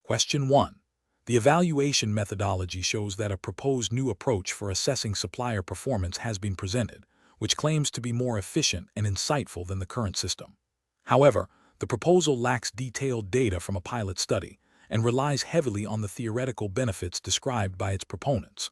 Question 1. The evaluation methodology shows that a proposed new approach for assessing supplier performance has been presented, which claims to be more efficient and insightful than the current system. However, the proposal lacks detailed data from a pilot study and relies heavily on the theoretical benefits described by its proponents.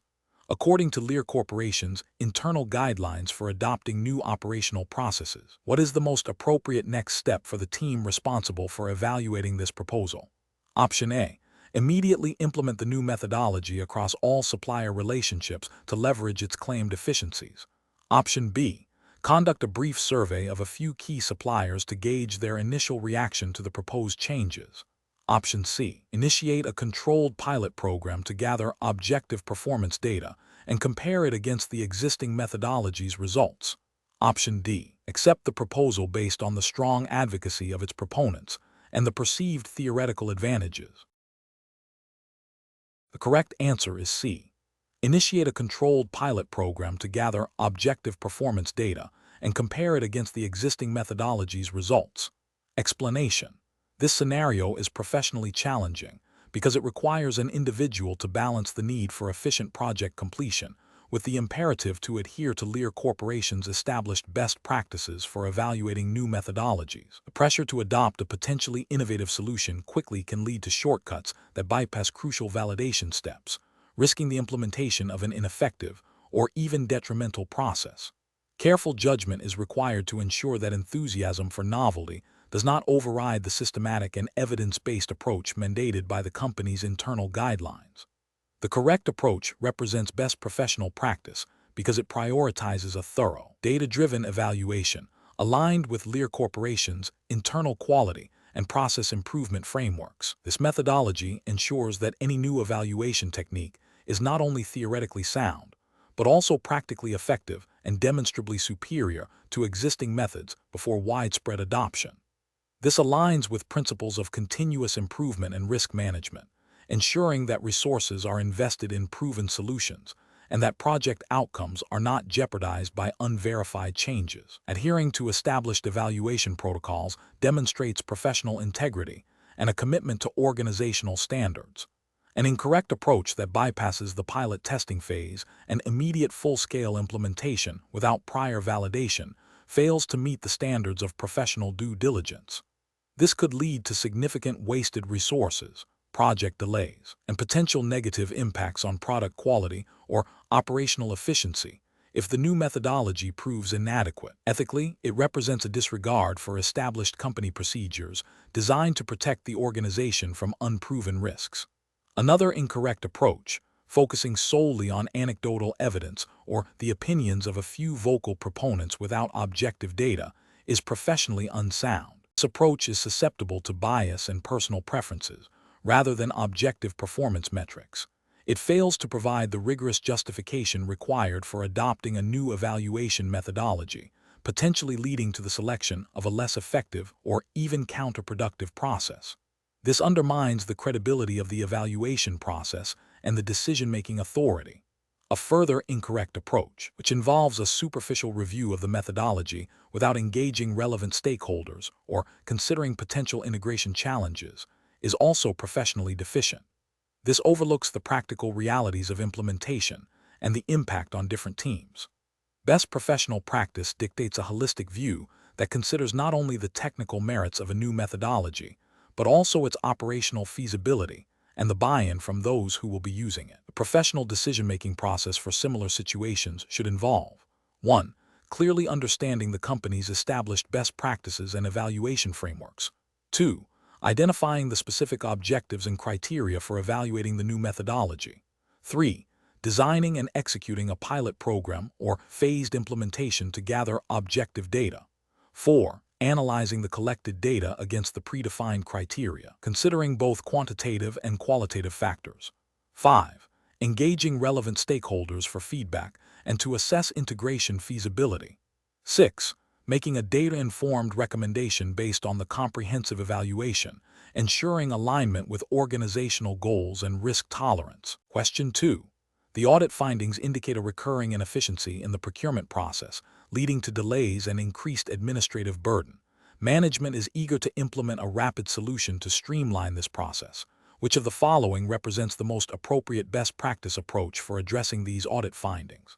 According to Lear Corporation's internal guidelines for adopting new operational processes, what is the most appropriate next step for the team responsible for evaluating this proposal? Option A. Immediately implement the new methodology across all supplier relationships to leverage its claimed efficiencies. Option B. Conduct a brief survey of a few key suppliers to gauge their initial reaction to the proposed changes. Option C. Initiate a controlled pilot program to gather objective performance data and compare it against the existing methodology's results. Option D. Accept the proposal based on the strong advocacy of its proponents and the perceived theoretical advantages. The correct answer is C. Initiate a controlled pilot program to gather objective performance data and compare it against the existing methodology's results. Explanation. This scenario is professionally challenging because it requires an individual to balance the need for efficient project completion with the imperative to adhere to Lear Corporation's established best practices for evaluating new methodologies. The pressure to adopt a potentially innovative solution quickly can lead to shortcuts that bypass crucial validation steps, risking the implementation of an ineffective or even detrimental process. Careful judgment is required to ensure that enthusiasm for novelty does not override the systematic and evidence-based approach mandated by the company's internal guidelines. The correct approach represents best professional practice because it prioritizes a thorough, data-driven evaluation aligned with Lear Corporation's internal quality and process improvement frameworks. This methodology ensures that any new evaluation technique is not only theoretically sound, but also practically effective and demonstrably superior to existing methods before widespread adoption. This aligns with principles of continuous improvement and risk management, ensuring that resources are invested in proven solutions and that project outcomes are not jeopardized by unverified changes. Adhering to established evaluation protocols demonstrates professional integrity and a commitment to organizational standards. An incorrect approach that bypasses the pilot testing phase and immediate full-scale implementation without prior validation fails to meet the standards of professional due diligence. This could lead to significant wasted resources, project delays, and potential negative impacts on product quality or operational efficiency if the new methodology proves inadequate. Ethically, it represents a disregard for established company procedures designed to protect the organization from unproven risks. Another incorrect approach, focusing solely on anecdotal evidence or the opinions of a few vocal proponents without objective data, is professionally unsound. This approach is susceptible to bias and personal preferences, rather than objective performance metrics. It fails to provide the rigorous justification required for adopting a new evaluation methodology, potentially leading to the selection of a less effective or even counterproductive process. This undermines the credibility of the evaluation process and the decision-making authority. A further incorrect approach, which involves a superficial review of the methodology without engaging relevant stakeholders or considering potential integration challenges, is also professionally deficient. This overlooks the practical realities of implementation and the impact on different teams. Best professional practice dictates a holistic view that considers not only the technical merits of a new methodology, but also its operational feasibility and the buy-in from those who will be using it. The professional decision-making process for similar situations should involve 1. Clearly understanding the company's established best practices and evaluation frameworks. 2. Identifying the specific objectives and criteria for evaluating the new methodology. 3. Designing and executing a pilot program or phased implementation to gather objective data. 4. Analyzing the collected data against the predefined criteria, considering both quantitative and qualitative factors. 5. Engaging relevant stakeholders for feedback and to assess integration feasibility. 6. Making a data-informed recommendation based on the comprehensive evaluation, ensuring alignment with organizational goals and risk tolerance. Question 2. The audit findings indicate a recurring inefficiency in the procurement process, leading to delays and increased administrative burden. Management is eager to implement a rapid solution to streamline this process, Which of the following represents the most appropriate best practice approach for addressing these audit findings?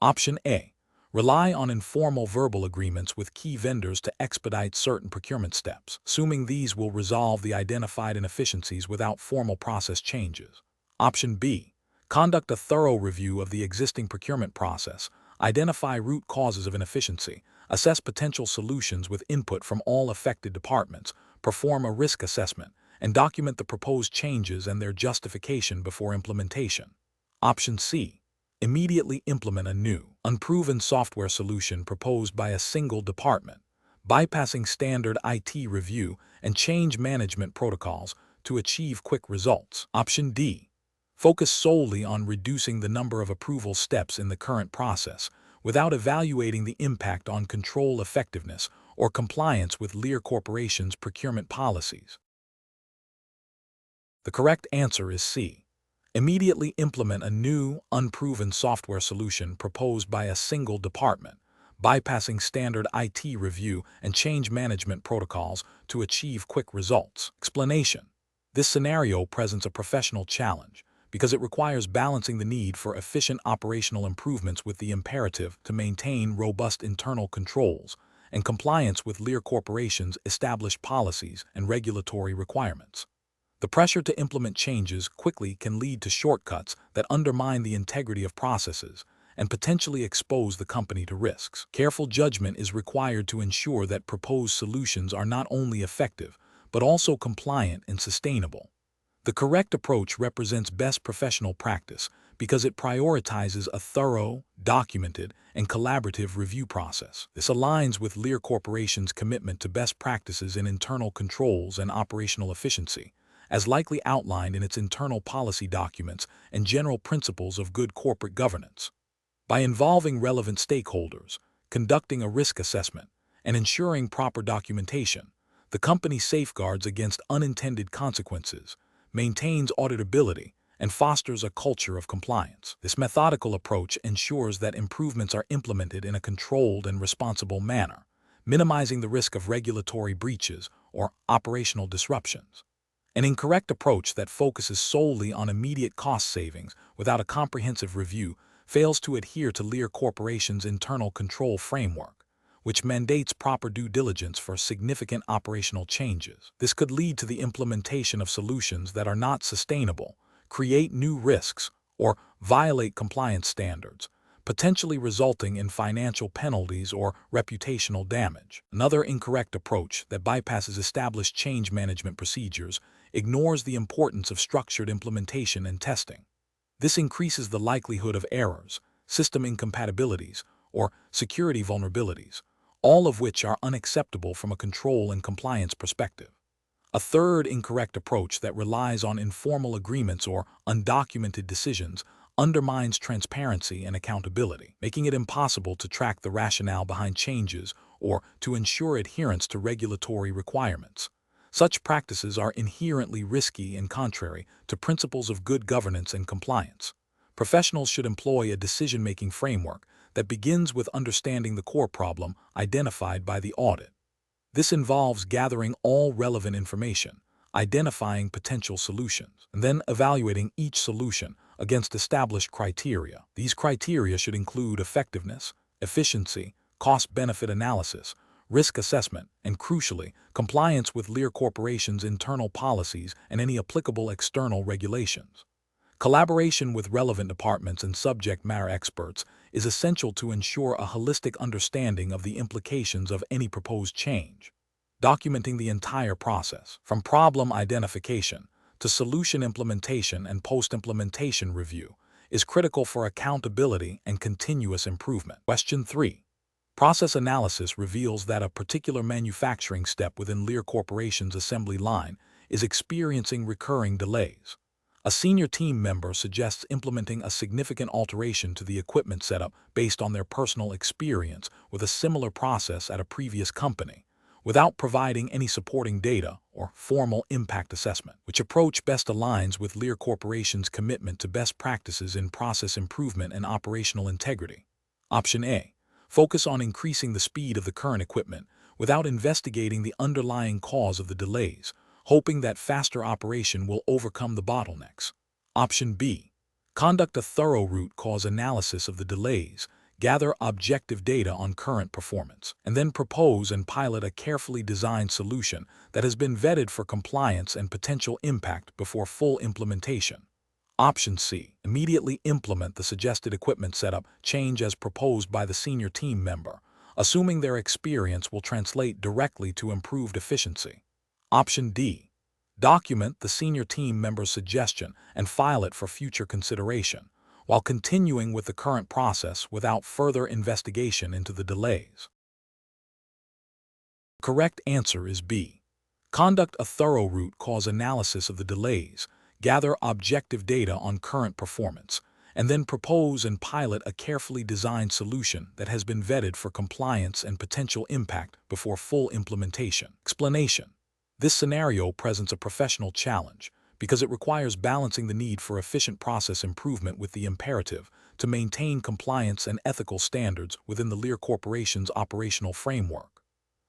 Option A. Rely on informal verbal agreements with key vendors to expedite certain procurement steps, assuming these will resolve the identified inefficiencies without formal process changes. Option B. Conduct a thorough review of the existing procurement process, identify root causes of inefficiency, assess potential solutions with input from all affected departments, perform a risk assessment, and document the proposed changes and their justification before implementation. Option C. Immediately implement a new, unproven software solution proposed by a single department, bypassing standard IT review and change management protocols to achieve quick results. Option D. Focus solely on reducing the number of approval steps in the current process without evaluating the impact on control effectiveness or compliance with Lear Corporation's procurement policies. The correct answer is C. Immediately implement a new, unproven software solution proposed by a single department, bypassing standard IT review and change management protocols to achieve quick results. Explanation. This scenario presents a professional challenge because it requires balancing the need for efficient operational improvements with the imperative to maintain robust internal controls and compliance with Lear Corporation's established policies and regulatory requirements. The pressure to implement changes quickly can lead to shortcuts that undermine the integrity of processes and potentially expose the company to risks. Careful judgment is required to ensure that proposed solutions are not only effective, but also compliant and sustainable. The correct approach represents best professional practice because it prioritizes a thorough, documented, and collaborative review process. This aligns with Lear Corporation's commitment to best practices in internal controls and operational efficiency, as likely outlined in its internal policy documents and general principles of good corporate governance. By involving relevant stakeholders, conducting a risk assessment, and ensuring proper documentation, the company safeguards against unintended consequences, maintains auditability, and fosters a culture of compliance. This methodical approach ensures that improvements are implemented in a controlled and responsible manner, minimizing the risk of regulatory breaches or operational disruptions. An incorrect approach that focuses solely on immediate cost savings without a comprehensive review fails to adhere to Lear Corporation's internal control framework, which mandates proper due diligence for significant operational changes. This could lead to the implementation of solutions that are not sustainable, create new risks, or violate compliance standards, potentially resulting in financial penalties or reputational damage. Another incorrect approach that bypasses established change management procedures ignores the importance of structured implementation and testing. This increases the likelihood of errors, system incompatibilities, or security vulnerabilities, all of which are unacceptable from a control and compliance perspective. A third incorrect approach that relies on informal agreements or undocumented decisions undermines transparency and accountability, making it impossible to track the rationale behind changes or to ensure adherence to regulatory requirements. Such practices are inherently risky and contrary to principles of good governance and compliance. Professionals should employ a decision-making framework that begins with understanding the core problem identified by the audit. This involves gathering all relevant information, identifying potential solutions, and then evaluating each solution against established criteria. These criteria should include effectiveness, efficiency, cost-benefit analysis, risk assessment, and crucially, compliance with Lear Corporation's internal policies and any applicable external regulations. Collaboration with relevant departments and subject matter experts is essential to ensure a holistic understanding of the implications of any proposed change. Documenting the entire process, from problem identification to solution implementation and post-implementation review, is critical for accountability and continuous improvement. Question 3. Process analysis reveals that a particular manufacturing step within Lear Corporation's assembly line is experiencing recurring delays. A senior team member suggests implementing a significant alteration to the equipment setup based on their personal experience with a similar process at a previous company, without providing any supporting data or formal impact assessment. Which approach best aligns with Lear Corporation's commitment to best practices in process improvement and operational integrity? Option A. Focus on increasing the speed of the current equipment without investigating the underlying cause of the delays, hoping that faster operation will overcome the bottlenecks. Option B. Conduct a thorough root cause analysis of the delays, gather objective data on current performance, and then propose and pilot a carefully designed solution that has been vetted for compliance and potential impact before full implementation. Option C. Immediately implement the suggested equipment setup change as proposed by the senior team member, assuming their experience will translate directly to improved efficiency. Option D. Document the senior team member's suggestion and file it for future consideration, while continuing with the current process without further investigation into the delays. The correct answer is B. Conduct a thorough root cause analysis of the delays, gather objective data on current performance, and then propose and pilot a carefully designed solution that has been vetted for compliance and potential impact before full implementation. Explanation. This scenario presents a professional challenge because it requires balancing the need for efficient process improvement with the imperative to maintain compliance and ethical standards within the Lear Corporation's operational framework.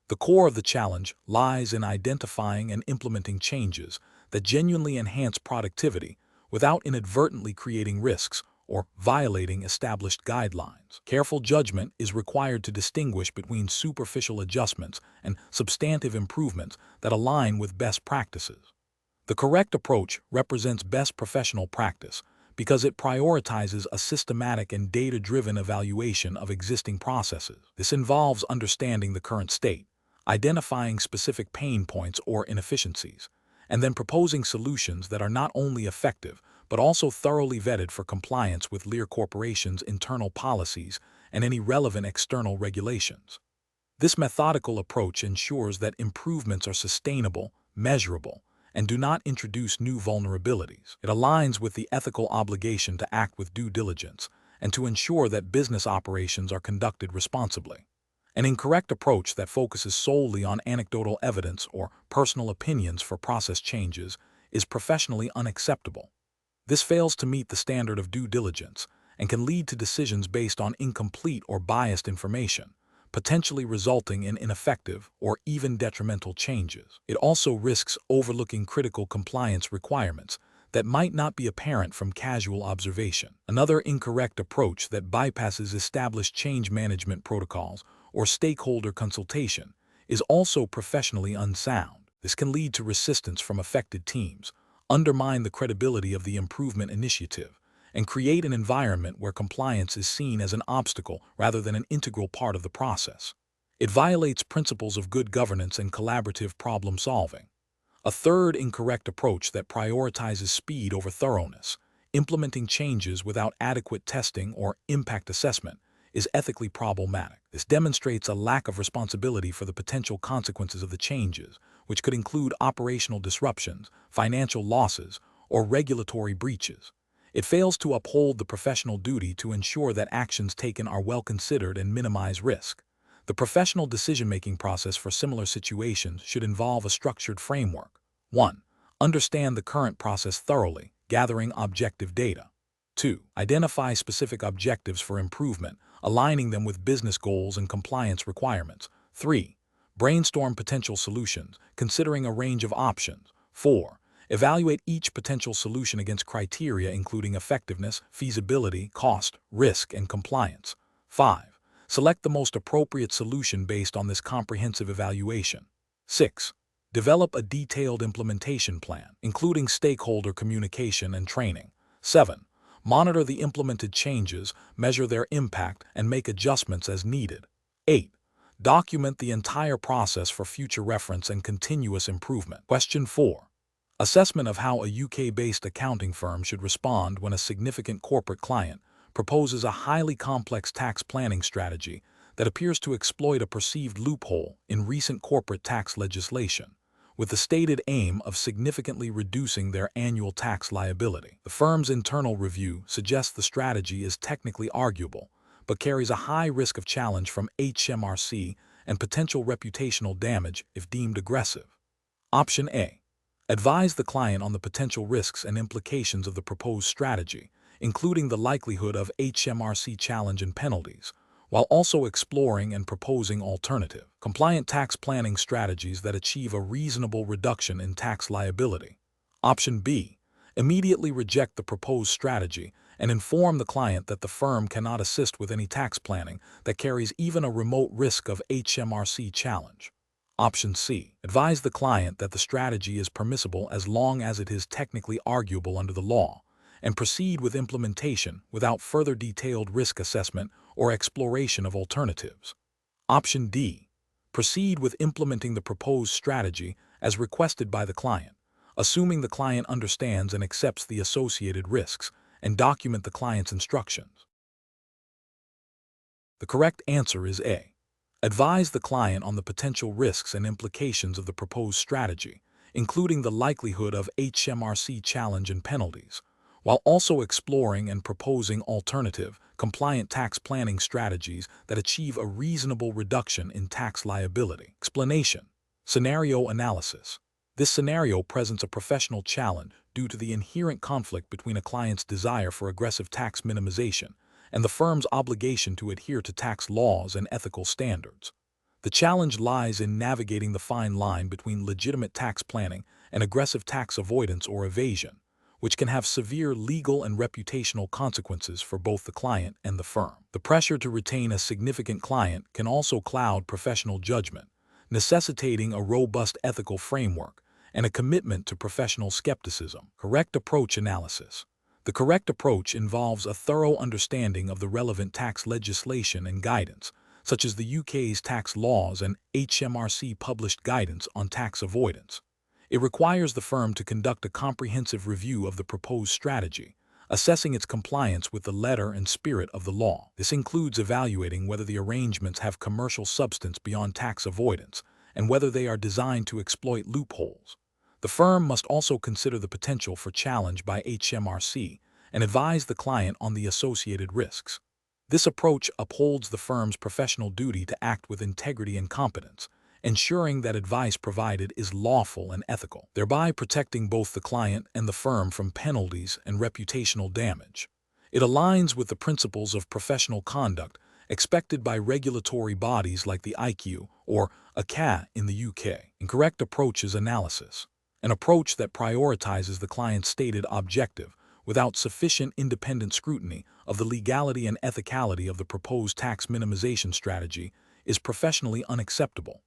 The core of the challenge lies in identifying and implementing changes that genuinely enhance productivity without inadvertently creating risks or violating established guidelines. Careful judgment is required to distinguish between superficial adjustments and substantive improvements that align with best practices. The correct approach represents best professional practice because it prioritizes a systematic and data-driven evaluation of existing processes. This involves understanding the current state, identifying specific pain points or inefficiencies, and then proposing solutions that are not only effective but also thoroughly vetted for compliance with Lear Corporation's internal policies and any relevant external regulations. This methodical approach ensures that improvements are sustainable, measurable, and do not introduce new vulnerabilities. It aligns with the ethical obligation to act with due diligence and to ensure that business operations are conducted responsibly. An incorrect approach that focuses solely on anecdotal evidence or personal opinions for process changes is professionally unacceptable. This fails to meet the standard of due diligence and can lead to decisions based on incomplete or biased information, potentially resulting in ineffective or even detrimental changes. It also risks overlooking critical compliance requirements that might not be apparent from casual observation. Another incorrect approach that bypasses established change management protocols or stakeholder consultation is also professionally unsound. This can lead to resistance from affected teams, undermine the credibility of the improvement initiative, and create an environment where compliance is seen as an obstacle rather than an integral part of the process. It violates principles of good governance and collaborative problem solving. A third incorrect approach that prioritizes speed over thoroughness, implementing changes without adequate testing or impact assessment, is ethically problematic. This demonstrates a lack of responsibility for the potential consequences of the changes, which could include operational disruptions, financial losses, or regulatory breaches. It fails to uphold the professional duty to ensure that actions taken are well considered and minimize risk. The professional decision-making process for similar situations should involve a structured framework. 1. Understand the current process thoroughly, gathering objective data. 2. Identify specific objectives for improvement, aligning them with business goals and compliance requirements. 3. Brainstorm potential solutions, considering a range of options. 4. Evaluate each potential solution against criteria including effectiveness, feasibility, cost, risk, and compliance. 5. Select the most appropriate solution based on this comprehensive evaluation. 6. Develop a detailed implementation plan, including stakeholder communication and training. 7. Monitor the implemented changes, measure their impact, and make adjustments as needed. 8. Document the entire process for future reference and continuous improvement. Question 4. Assessment of how a UK-based accounting firm should respond when a significant corporate client proposes a highly complex tax planning strategy that appears to exploit a perceived loophole in recent corporate tax legislation, with the stated aim of significantly reducing their annual tax liability. The firm's internal review suggests the strategy is technically arguable, but carries a high risk of challenge from HMRC and potential reputational damage if deemed aggressive. Option A. Advise the client on the potential risks and implications of the proposed strategy, including the likelihood of HMRC challenge and penalties, while also exploring and proposing alternative, compliant tax planning strategies that achieve a reasonable reduction in tax liability. Option B. Immediately reject the proposed strategy and inform the client that the firm cannot assist with any tax planning that carries even a remote risk of HMRC challenge. Option C. Advise the client that the strategy is permissible as long as it is technically arguable under the law, and proceed with implementation without further detailed risk assessment or exploration of alternatives. Option D. Proceed with implementing the proposed strategy as requested by the client, assuming the client understands and accepts the associated risks, and document the client's instructions. The correct answer is A. Advise the client on the potential risks and implications of the proposed strategy, including the likelihood of HMRC challenge and penalties, while also exploring and proposing alternative, compliant tax planning strategies that achieve a reasonable reduction in tax liability. Explanation. Scenario analysis. This scenario presents a professional challenge due to the inherent conflict between a client's desire for aggressive tax minimization and the firm's obligation to adhere to tax laws and ethical standards. The challenge lies in navigating the fine line between legitimate tax planning and aggressive tax avoidance or evasion, which can have severe legal and reputational consequences for both the client and the firm. The pressure to retain a significant client can also cloud professional judgment, necessitating a robust ethical framework and a commitment to professional skepticism. Correct approach analysis. The correct approach involves a thorough understanding of the relevant tax legislation and guidance, such as the UK's tax laws and HMRC published guidance on tax avoidance. It requires the firm to conduct a comprehensive review of the proposed strategy, assessing its compliance with the letter and spirit of the law. This includes evaluating whether the arrangements have commercial substance beyond tax avoidance and whether they are designed to exploit loopholes. The firm must also consider the potential for challenge by HMRC and advise the client on the associated risks. This approach upholds the firm's professional duty to act with integrity and competence, ensuring that advice provided is lawful and ethical, thereby protecting both the client and the firm from penalties and reputational damage. It aligns with the principles of professional conduct expected by regulatory bodies like the IQ or ACA in the UK. Incorrect approaches analysis. An approach that prioritizes the client's stated objective without sufficient independent scrutiny of the legality and ethicality of the proposed tax minimization strategy is professionally unacceptable.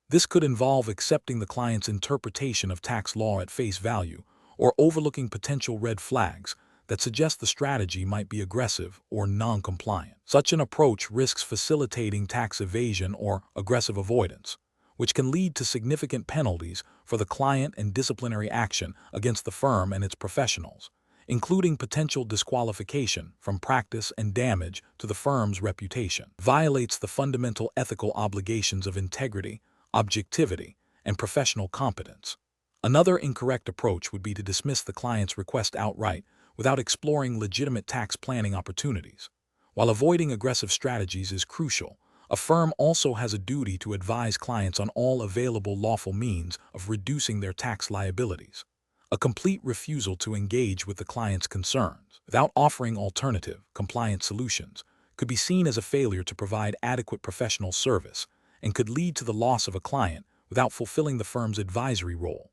This could involve accepting the client's interpretation of tax law at face value or overlooking potential red flags that suggest the strategy might be aggressive or non-compliant. Such an approach risks facilitating tax evasion or aggressive avoidance, which can lead to significant penalties for the client and disciplinary action against the firm and its professionals, including potential disqualification from practice and damage to the firm's reputation. Violates the fundamental ethical obligations of integrity, objectivity, and professional competence. Another incorrect approach would be to dismiss the client's request outright without exploring legitimate tax planning opportunities. While avoiding aggressive strategies is crucial, a firm also has a duty to advise clients on all available lawful means of reducing their tax liabilities. A complete refusal to engage with the client's concerns without offering alternative, compliant solutions could be seen as a failure to provide adequate professional service and could lead to the loss of a client without fulfilling the firm's advisory role.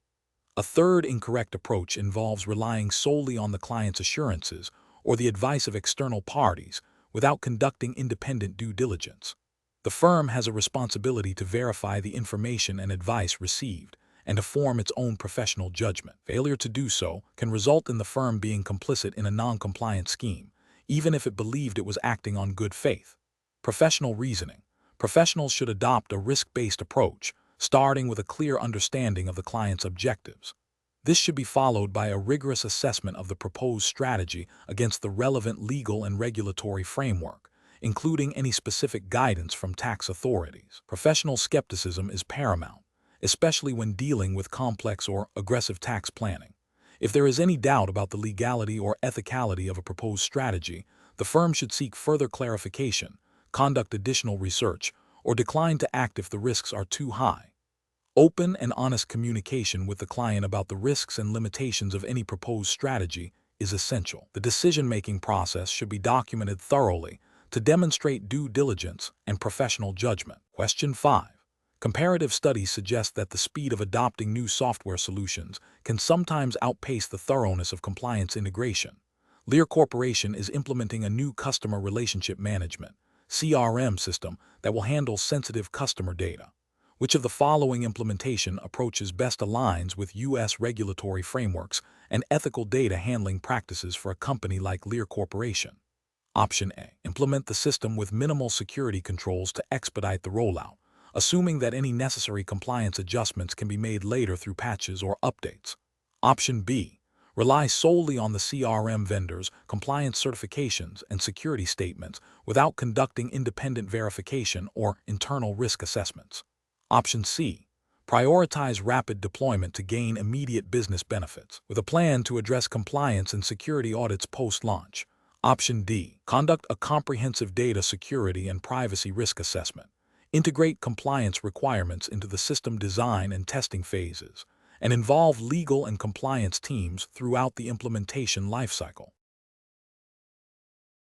A third incorrect approach involves relying solely on the client's assurances or the advice of external parties without conducting independent due diligence. The firm has a responsibility to verify the information and advice received and to form its own professional judgment. Failure to do so can result in the firm being complicit in a non-compliant scheme, even if it believed it was acting on good faith. Professional reasoning. Professionals should adopt a risk-based approach, starting with a clear understanding of the client's objectives. This should be followed by a rigorous assessment of the proposed strategy against the relevant legal and regulatory framework, including any specific guidance from tax authorities. Professional skepticism is paramount, especially when dealing with complex or aggressive tax planning. If there is any doubt about the legality or ethicality of a proposed strategy, the firm should seek further clarification, conduct additional research, or decline to act if the risks are too high. Open and honest communication with the client about the risks and limitations of any proposed strategy is essential. The decision-making process should be documented thoroughly to demonstrate due diligence and professional judgment. Question 5. Comparative studies suggest that the speed of adopting new software solutions can sometimes outpace the thoroughness of compliance integration. Lear Corporation is implementing a new customer relationship management (CRM) system that will handle sensitive customer data. Which of the following implementation approaches best aligns with U.S. regulatory frameworks and ethical data handling practices for a company like Lear Corporation? Option A. Implement the system with minimal security controls to expedite the rollout, assuming that any necessary compliance adjustments can be made later through patches or updates. Option B. Rely solely on the CRM vendor's compliance certifications and security statements without conducting independent verification or internal risk assessments. Option C. Prioritize rapid deployment to gain immediate business benefits, with a plan to address compliance and security audits post-launch. Option D. Conduct a comprehensive data security and privacy risk assessment. Integrate compliance requirements into the system design and testing phases, and involve legal and compliance teams throughout the implementation lifecycle.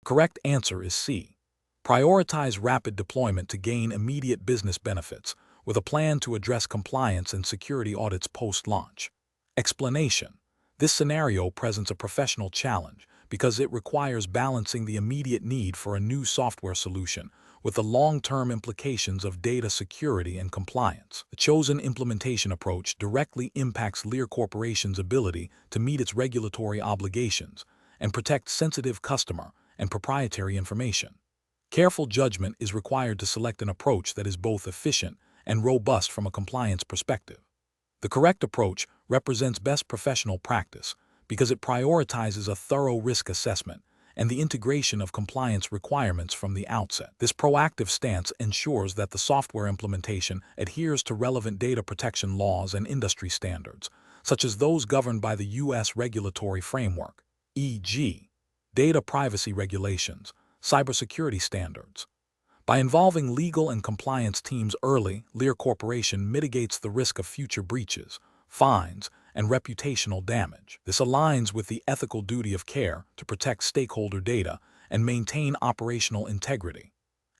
Correct answer is C. Prioritize rapid deployment to gain immediate business benefits, with a plan to address compliance and security audits post-launch. Explanation. This scenario presents a professional challenge because it requires balancing the immediate need for a new software solution with the long-term implications of data security and compliance. The chosen implementation approach directly impacts Lear Corporation's ability to meet its regulatory obligations and protect sensitive customer and proprietary information. Careful judgment is required to select an approach that is both efficient and robust from a compliance perspective. The correct approach represents best professional practice because it prioritizes a thorough risk assessment and the integration of compliance requirements from the outset. This proactive stance ensures that the software implementation adheres to relevant data protection laws and industry standards, such as those governed by the U.S. regulatory framework, e.g., data privacy regulations, cybersecurity standards. By involving legal and compliance teams early, Lear Corporation mitigates the risk of future breaches, fines, and reputational damage. This aligns with the ethical duty of care to protect stakeholder data and maintain operational integrity.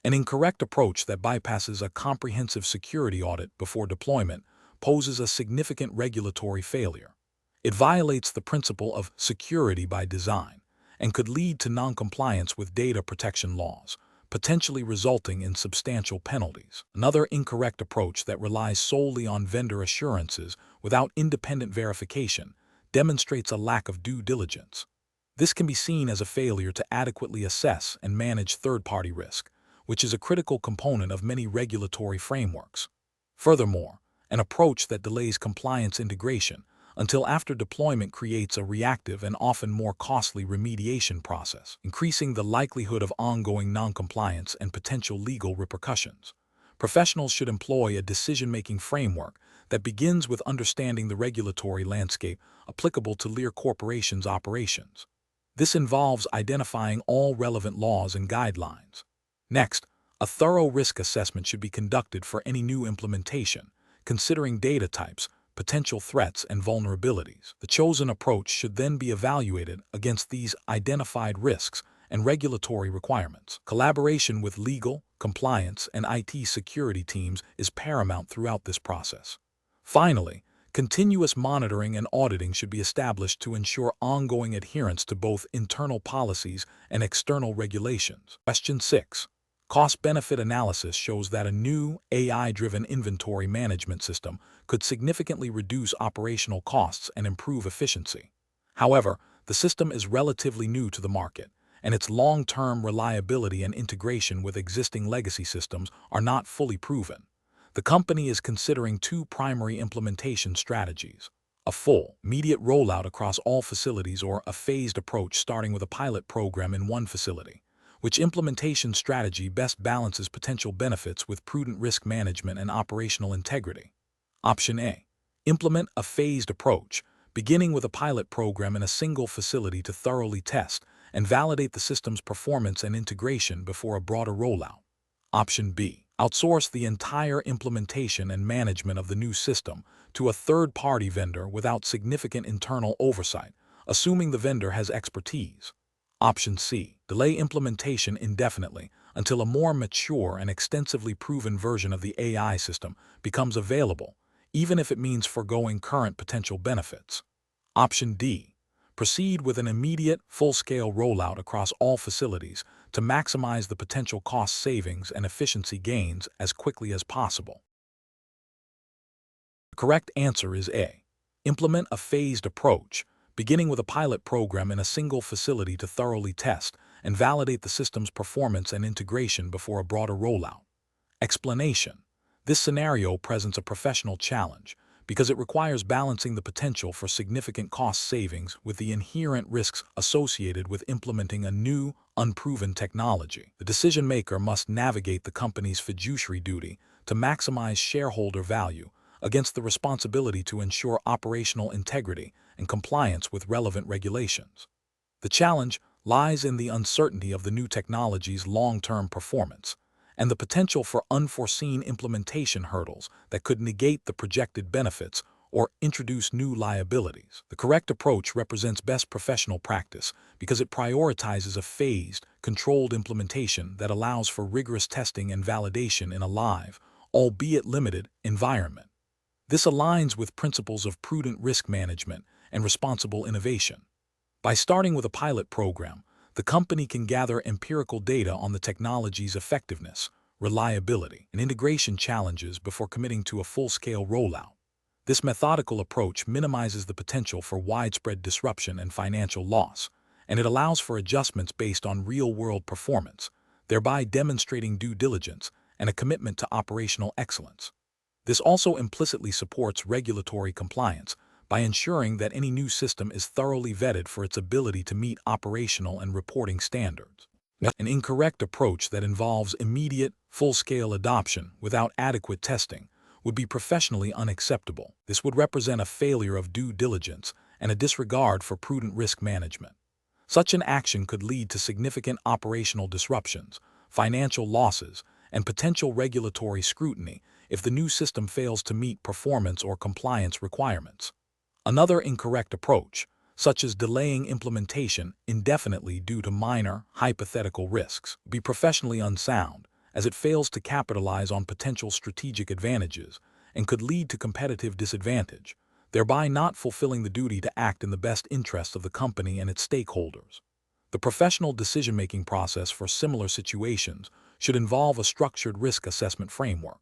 An incorrect approach that bypasses a comprehensive security audit before deployment poses a significant regulatory failure. It violates the principle of security by design and could lead to noncompliance with data protection laws, potentially resulting in substantial penalties. Another incorrect approach that relies solely on vendor assurances without independent verification demonstrates a lack of due diligence. This can be seen as a failure to adequately assess and manage third-party risk, which is a critical component of many regulatory frameworks. Furthermore, an approach that delays compliance integration until after deployment creates a reactive and often more costly remediation process, increasing the likelihood of ongoing noncompliance and potential legal repercussions. Professionals should employ a decision-making framework that begins with understanding the regulatory landscape applicable to Lear Corporation's operations. This involves identifying all relevant laws and guidelines. Next, a thorough risk assessment should be conducted for any new implementation, considering data types, potential threats, and vulnerabilities. The chosen approach should then be evaluated against these identified risks and regulatory requirements. Collaboration with legal, compliance, and IT security teams is paramount throughout this process. Finally, continuous monitoring and auditing should be established to ensure ongoing adherence to both internal policies and external regulations. Question 6. Cost-benefit analysis shows that a new AI-driven inventory management system could significantly reduce operational costs and improve efficiency. However, the system is relatively new to the market, and its long-term reliability and integration with existing legacy systems are not fully proven. The company is considering two primary implementation strategies: a full, immediate rollout across all facilities or a phased approach starting with a pilot program in one facility. Which implementation strategy best balances potential benefits with prudent risk management and operational integrity? Option A. Implement a phased approach, beginning with a pilot program in a single facility to thoroughly test and validate the system's performance and integration before a broader rollout. Option B. Outsource the entire implementation and management of the new system to a third-party vendor without significant internal oversight, assuming the vendor has expertise. Option C. Delay implementation indefinitely until a more mature and extensively proven version of the AI system becomes available, even if it means foregoing current potential benefits. Option D. Proceed with an immediate, full-scale rollout across all facilities to maximize the potential cost savings and efficiency gains as quickly as possible. The correct answer is A. Implement a phased approach, beginning with a pilot program in a single facility to thoroughly test and validate the system's performance and integration before a broader rollout. Explanation: this scenario presents a professional challenge because it requires balancing the potential for significant cost savings with the inherent risks associated with implementing a new, unproven technology. The decision maker must navigate the company's fiduciary duty to maximize shareholder value against the responsibility to ensure operational integrity and compliance with relevant regulations. The challenge lies in the uncertainty of the new technology's long-term performance and the potential for unforeseen implementation hurdles that could negate the projected benefits or introduce new liabilities. The correct approach represents best professional practice because it prioritizes a phased, controlled implementation that allows for rigorous testing and validation in a live, albeit limited, environment. This aligns with principles of prudent risk management and responsible innovation. By starting with a pilot program, the company can gather empirical data on the technology's effectiveness, reliability, and integration challenges before committing to a full-scale rollout. This methodical approach minimizes the potential for widespread disruption and financial loss, and it allows for adjustments based on real-world performance, thereby demonstrating due diligence and a commitment to operational excellence. This also implicitly supports regulatory compliance by ensuring that any new system is thoroughly vetted for its ability to meet operational and reporting standards. An incorrect approach that involves immediate, full-scale adoption without adequate testing would be professionally unacceptable. This would represent a failure of due diligence and a disregard for prudent risk management. Such an action could lead to significant operational disruptions, financial losses, and potential regulatory scrutiny if the new system fails to meet performance or compliance requirements. Another incorrect approach, such as delaying implementation indefinitely due to minor, hypothetical risks, would be professionally unsound, as it fails to capitalize on potential strategic advantages and could lead to competitive disadvantage, thereby not fulfilling the duty to act in the best interests of the company and its stakeholders. The professional decision-making process for similar situations should involve a structured risk assessment framework.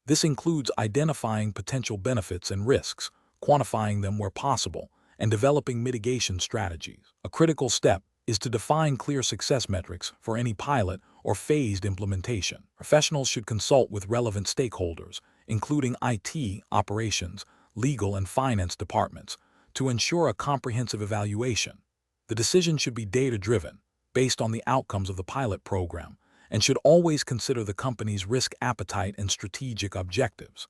This includes identifying potential benefits and risks, quantifying them where possible, and developing mitigation strategies. A critical step is to define clear success metrics for any pilot or phased implementation. Professionals should consult with relevant stakeholders, including IT, operations, legal, and finance departments, to ensure a comprehensive evaluation. The decision should be data-driven, based on the outcomes of the pilot program, and should always consider the company's risk appetite and strategic objectives.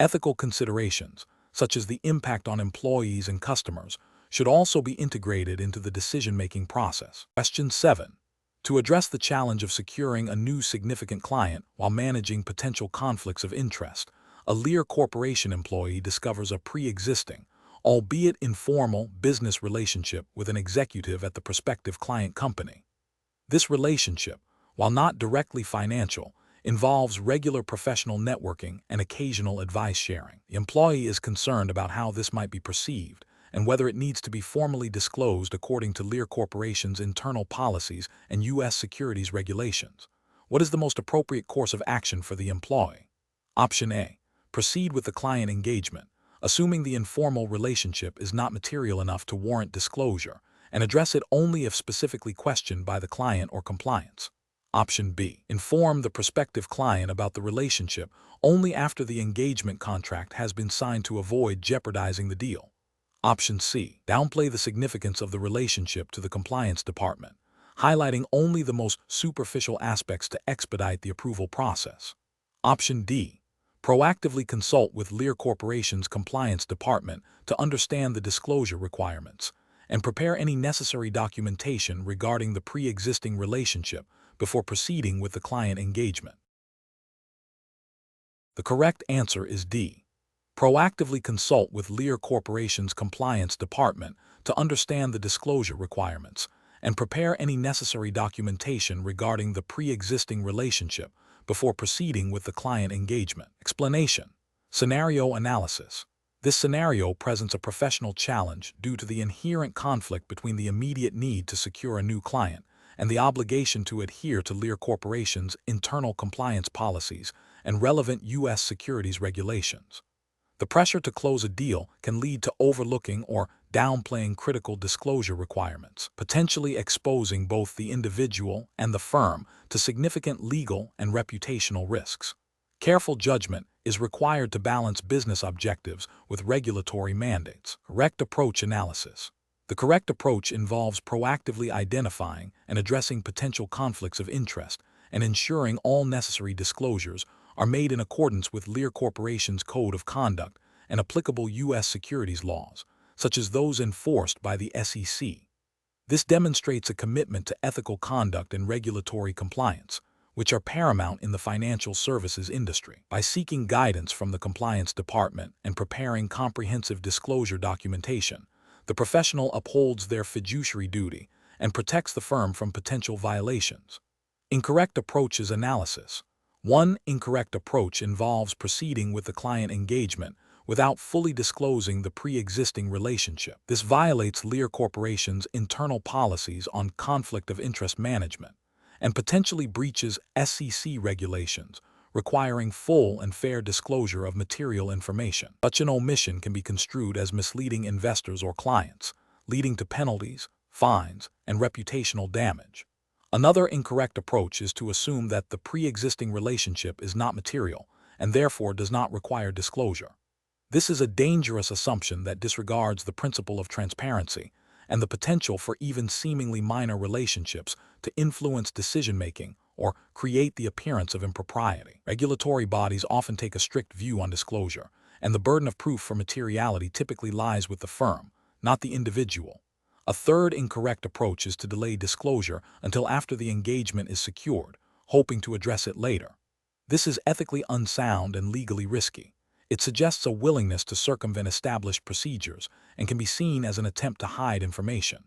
Ethical considerations, such as the impact on employees and customers, should also be integrated into the decision-making process. Question 7. To address the challenge of securing a new significant client while managing potential conflicts of interest, a Lear Corporation employee discovers a pre-existing, albeit informal, business relationship with an executive at the prospective client company. This relationship, while not directly financial, involves regular professional networking and occasional advice sharing. The employee is concerned about how this might be perceived and whether it needs to be formally disclosed according to Lear Corporation's internal policies and U.S. securities regulations. What is the most appropriate course of action for the employee? Option A. Proceed with the client engagement, assuming the informal relationship is not material enough to warrant disclosure, and address it only if specifically questioned by the client or compliance. Option B. Inform the prospective client about the relationship only after the engagement contract has been signed to avoid jeopardizing the deal. Option C. Downplay the significance of the relationship to the compliance department, highlighting only the most superficial aspects to expedite the approval process. Option D. Proactively consult with Lear Corporation's compliance department to understand the disclosure requirements and prepare any necessary documentation regarding the pre-existing relationship before proceeding with the client engagement. The correct answer is D. Proactively consult with Lear Corporation's compliance department to understand the disclosure requirements and prepare any necessary documentation regarding the pre-existing relationship before proceeding with the client engagement. Explanation. Scenario analysis. This scenario presents a professional challenge due to the inherent conflict between the immediate need to secure a new client and the obligation to adhere to Lear Corporation's internal compliance policies and relevant U.S. securities regulations. The pressure to close a deal can lead to overlooking or downplaying critical disclosure requirements, potentially exposing both the individual and the firm to significant legal and reputational risks. Careful judgment is required to balance business objectives with regulatory mandates. Correct approach analysis. The correct approach involves proactively identifying and addressing potential conflicts of interest and ensuring all necessary disclosures are made in accordance with Lear Corporation's Code of Conduct and applicable U.S. securities laws, such as those enforced by the SEC. This demonstrates a commitment to ethical conduct and regulatory compliance, which are paramount in the financial services industry. By seeking guidance from the compliance department and preparing comprehensive disclosure documentation, the professional upholds their fiduciary duty and protects the firm from potential violations. Incorrect approaches analysis. One incorrect approach involves proceeding with the client engagement without fully disclosing the pre-existing relationship. This violates Lear Corporation's internal policies on conflict of interest management and potentially breaches SEC regulations requiring full and fair disclosure of material information. Such an omission can be construed as misleading investors or clients, leading to penalties, fines, and reputational damage. Another incorrect approach is to assume that the pre-existing relationship is not material and therefore does not require disclosure. This is a dangerous assumption that disregards the principle of transparency and the potential for even seemingly minor relationships to influence decision-making or create the appearance of impropriety. Regulatory bodies often take a strict view on disclosure, and the burden of proof for materiality typically lies with the firm, not the individual. A third incorrect approach is to delay disclosure until after the engagement is secured, hoping to address it later. This is ethically unsound and legally risky. It suggests a willingness to circumvent established procedures and can be seen as an attempt to hide information.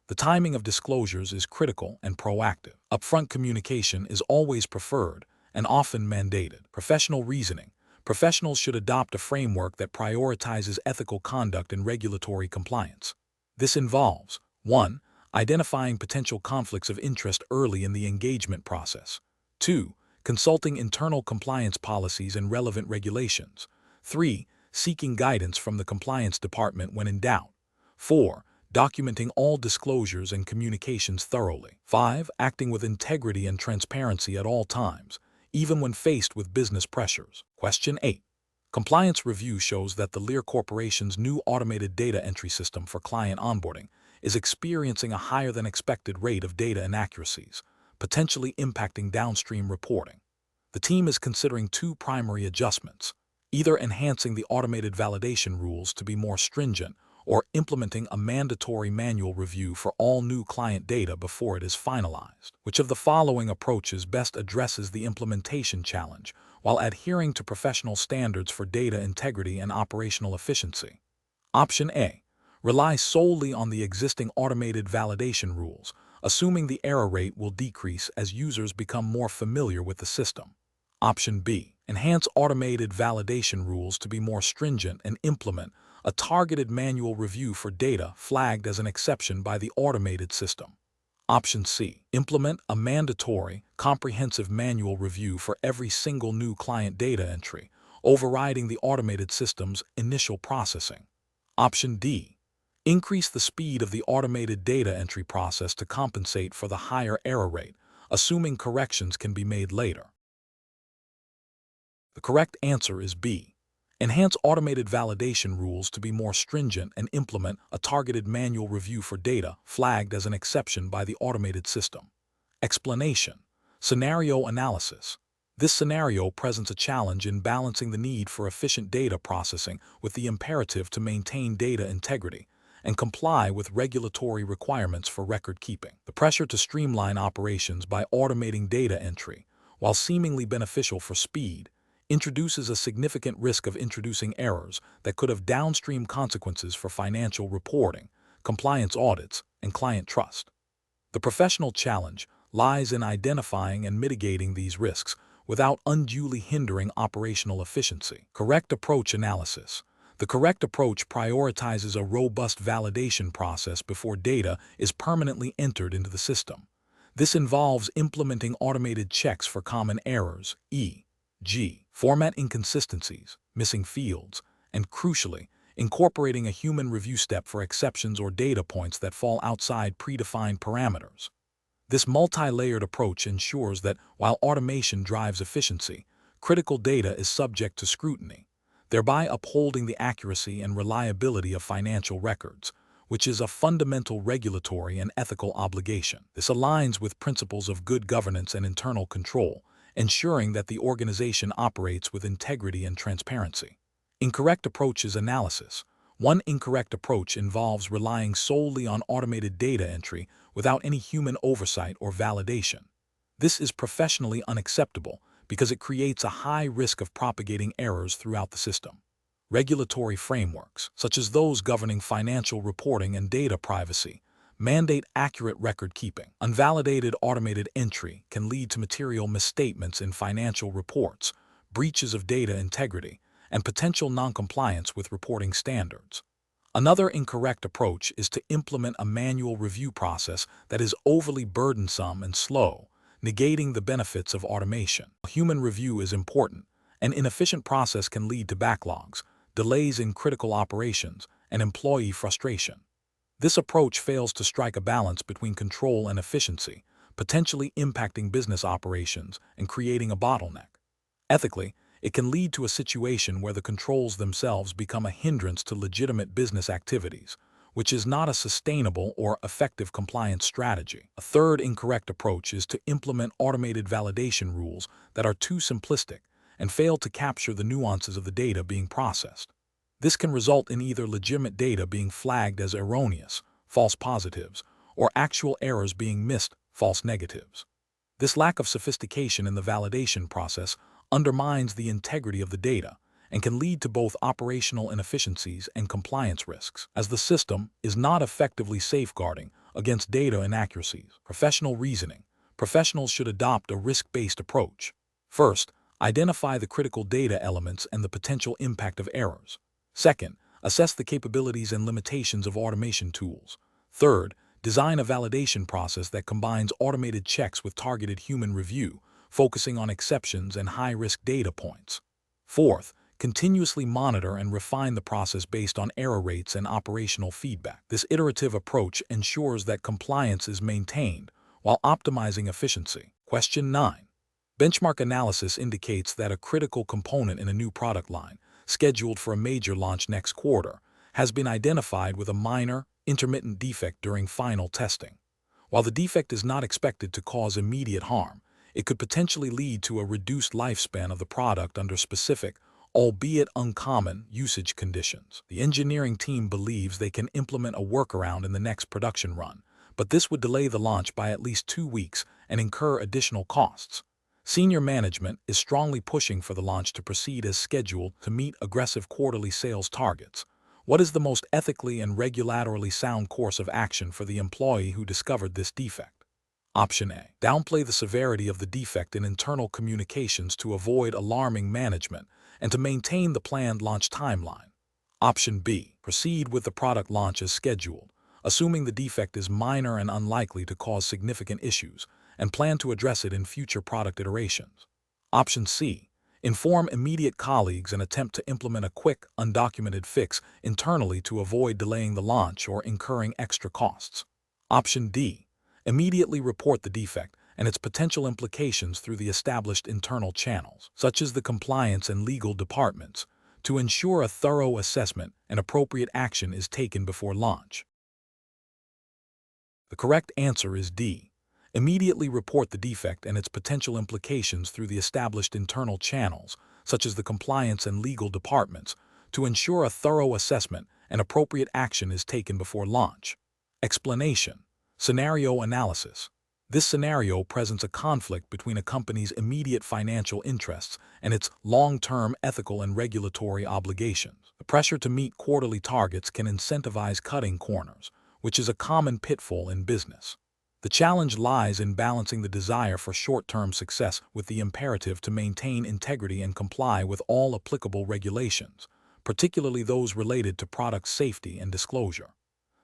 The timing of disclosures is critical and proactive. Upfront communication is always preferred and often mandated. Professional reasoning. Professionals should adopt a framework that prioritizes ethical conduct and regulatory compliance. This involves 1. Identifying potential conflicts of interest early in the engagement process. 2. Consulting internal compliance policies and relevant regulations. 3. Seeking guidance from the compliance department when in doubt. 4. Documenting all disclosures and communications thoroughly. 5. Acting with integrity and transparency at all times, even when faced with business pressures. Question 8. Compliance review shows that the Lear Corporation's new automated data entry system for client onboarding is experiencing a higher-than-expected rate of data inaccuracies, potentially impacting downstream reporting. The team is considering two primary adjustments, either enhancing the automated validation rules to be more stringent or implementing a mandatory manual review for all new client data before it is finalized. Which of the following approaches best addresses the implementation challenge while adhering to professional standards for data integrity and operational efficiency? Option A. Rely solely on the existing automated validation rules, assuming the error rate will decrease as users become more familiar with the system. Option B. Enhance automated validation rules to be more stringent and implement a targeted manual review for data flagged as an exception by the automated system. Option C. Implement a mandatory, comprehensive manual review for every single new client data entry, overriding the automated system's initial processing. Option D. Increase the speed of the automated data entry process to compensate for the higher error rate, assuming corrections can be made later. The correct answer is B. Enhance automated validation rules to be more stringent and implement a targeted manual review for data flagged as an exception by the automated system. Explanation. Scenario analysis. This scenario presents a challenge in balancing the need for efficient data processing with the imperative to maintain data integrity and comply with regulatory requirements for record keeping. The pressure to streamline operations by automating data entry, while seemingly beneficial for speed, introduces a significant risk of introducing errors that could have downstream consequences for financial reporting, compliance audits, and client trust. The professional challenge lies in identifying and mitigating these risks without unduly hindering operational efficiency. Correct approach analysis. The correct approach prioritizes a robust validation process before data is permanently entered into the system. This involves implementing automated checks for common errors, e.g., format inconsistencies, missing fields, and crucially, incorporating a human review step for exceptions or data points that fall outside predefined parameters. This multi-layered approach ensures that while automation drives efficiency, critical data is subject to scrutiny, thereby upholding the accuracy and reliability of financial records, which is a fundamental regulatory and ethical obligation. This aligns with principles of good governance and internal control, ensuring that the organization operates with integrity and transparency. Incorrect approaches analysis. One incorrect approach involves relying solely on automated data entry without any human oversight or validation. This is professionally unacceptable because it creates a high risk of propagating errors throughout the system. Regulatory frameworks, such as those governing financial reporting and data privacy, mandate accurate record keeping. Unvalidated automated entry can lead to material misstatements in financial reports, breaches of data integrity, and potential noncompliance with reporting standards. Another incorrect approach is to implement a manual review process that is overly burdensome and slow, negating the benefits of automation. Human review is important. An inefficient process can lead to backlogs, delays in critical operations, and employee frustration. This approach fails to strike a balance between control and efficiency, potentially impacting business operations and creating a bottleneck. Ethically, it can lead to a situation where the controls themselves become a hindrance to legitimate business activities, which is not a sustainable or effective compliance strategy. A third incorrect approach is to implement automated validation rules that are too simplistic and fail to capture the nuances of the data being processed. This can result in either legitimate data being flagged as erroneous, false positives, or actual errors being missed, false negatives. This lack of sophistication in the validation process undermines the integrity of the data and can lead to both operational inefficiencies and compliance risks, as the system is not effectively safeguarding against data inaccuracies. Professional reasoning. Professionals should adopt a risk-based approach. First, identify the critical data elements and the potential impact of errors. Second, assess the capabilities and limitations of automation tools. Third, design a validation process that combines automated checks with targeted human review, focusing on exceptions and high-risk data points. Fourth, continuously monitor and refine the process based on error rates and operational feedback. This iterative approach ensures that compliance is maintained while optimizing efficiency. Question 9. Benchmark analysis indicates that a critical component in a new product line, scheduled for a major launch next quarter, has been identified with a minor, intermittent defect during final testing. While the defect is not expected to cause immediate harm, it could potentially lead to a reduced lifespan of the product under specific, albeit uncommon, usage conditions. The engineering team believes they can implement a workaround in the next production run, but this would delay the launch by at least 2 weeks and incur additional costs. Senior management is strongly pushing for the launch to proceed as scheduled to meet aggressive quarterly sales targets. What is the most ethically and regulatorily sound course of action for the employee who discovered this defect? Option A. Downplay the severity of the defect in internal communications to avoid alarming management and to maintain the planned launch timeline. Option B. Proceed with the product launch as scheduled, assuming the defect is minor and unlikely to cause significant issues, and plan to address it in future product iterations. Option C. Inform immediate colleagues and attempt to implement a quick, undocumented fix internally to avoid delaying the launch or incurring extra costs. Option D. Immediately report the defect and its potential implications through the established internal channels, such as the compliance and legal departments, to ensure a thorough assessment and appropriate action is taken before launch. The correct answer is D. Immediately report the defect and its potential implications through the established internal channels, such as the compliance and legal departments, to ensure a thorough assessment and appropriate action is taken before launch. Explanation. Scenario analysis. This scenario presents a conflict between a company's immediate financial interests and its long-term ethical and regulatory obligations. The pressure to meet quarterly targets can incentivize cutting corners, which is a common pitfall in business. The challenge lies in balancing the desire for short-term success with the imperative to maintain integrity and comply with all applicable regulations, particularly those related to product safety and disclosure.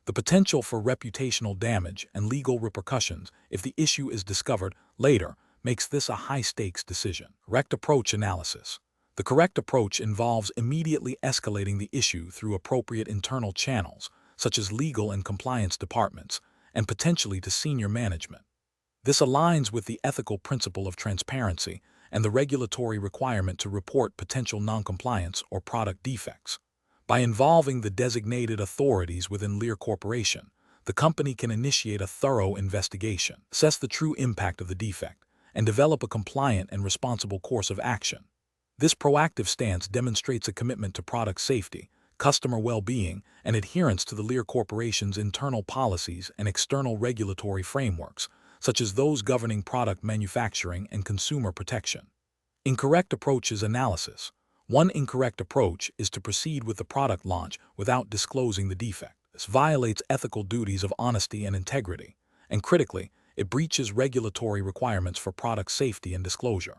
The potential for reputational damage and legal repercussions if the issue is discovered later makes this a high-stakes decision. Correct approach analysis. The correct approach involves immediately escalating the issue through appropriate internal channels, such as legal and compliance departments, and potentially to senior management. This aligns with the ethical principle of transparency and the regulatory requirement to report potential noncompliance or product defects. By involving the designated authorities within Lear Corporation, the company can initiate a thorough investigation, assess the true impact of the defect, and develop a compliant and responsible course of action. This proactive stance demonstrates a commitment to product safety, customer well-being, and adherence to the Lear Corporation's internal policies and external regulatory frameworks, such as those governing product manufacturing and consumer protection. Incorrect approaches analysis. One incorrect approach is to proceed with the product launch without disclosing the defect. This violates ethical duties of honesty and integrity, and critically, it breaches regulatory requirements for product safety and disclosure.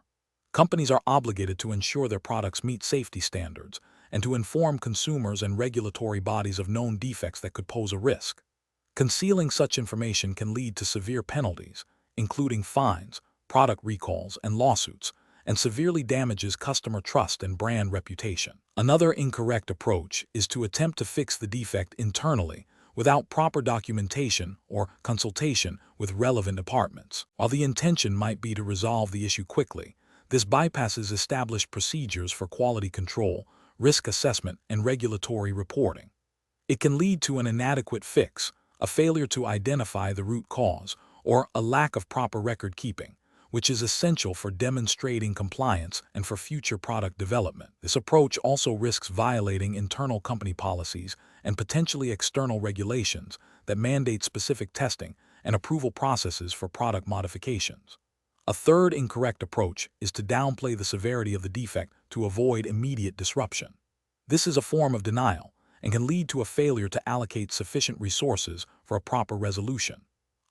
Companies are obligated to ensure their products meet safety standards and to inform consumers and regulatory bodies of known defects that could pose a risk. Concealing such information can lead to severe penalties, including fines, product recalls, and lawsuits, and severely damages customer trust and brand reputation. Another incorrect approach is to attempt to fix the defect internally without proper documentation or consultation with relevant departments. While the intention might be to resolve the issue quickly, this bypasses established procedures for quality control, risk assessment, and regulatory reporting. It can lead to an inadequate fix, a failure to identify the root cause, or a lack of proper record keeping, which is essential for demonstrating compliance and for future product development. This approach also risks violating internal company policies and potentially external regulations that mandate specific testing and approval processes for product modifications. A third incorrect approach is to downplay the severity of the defect to avoid immediate disruption. This is a form of denial and can lead to a failure to allocate sufficient resources for a proper resolution.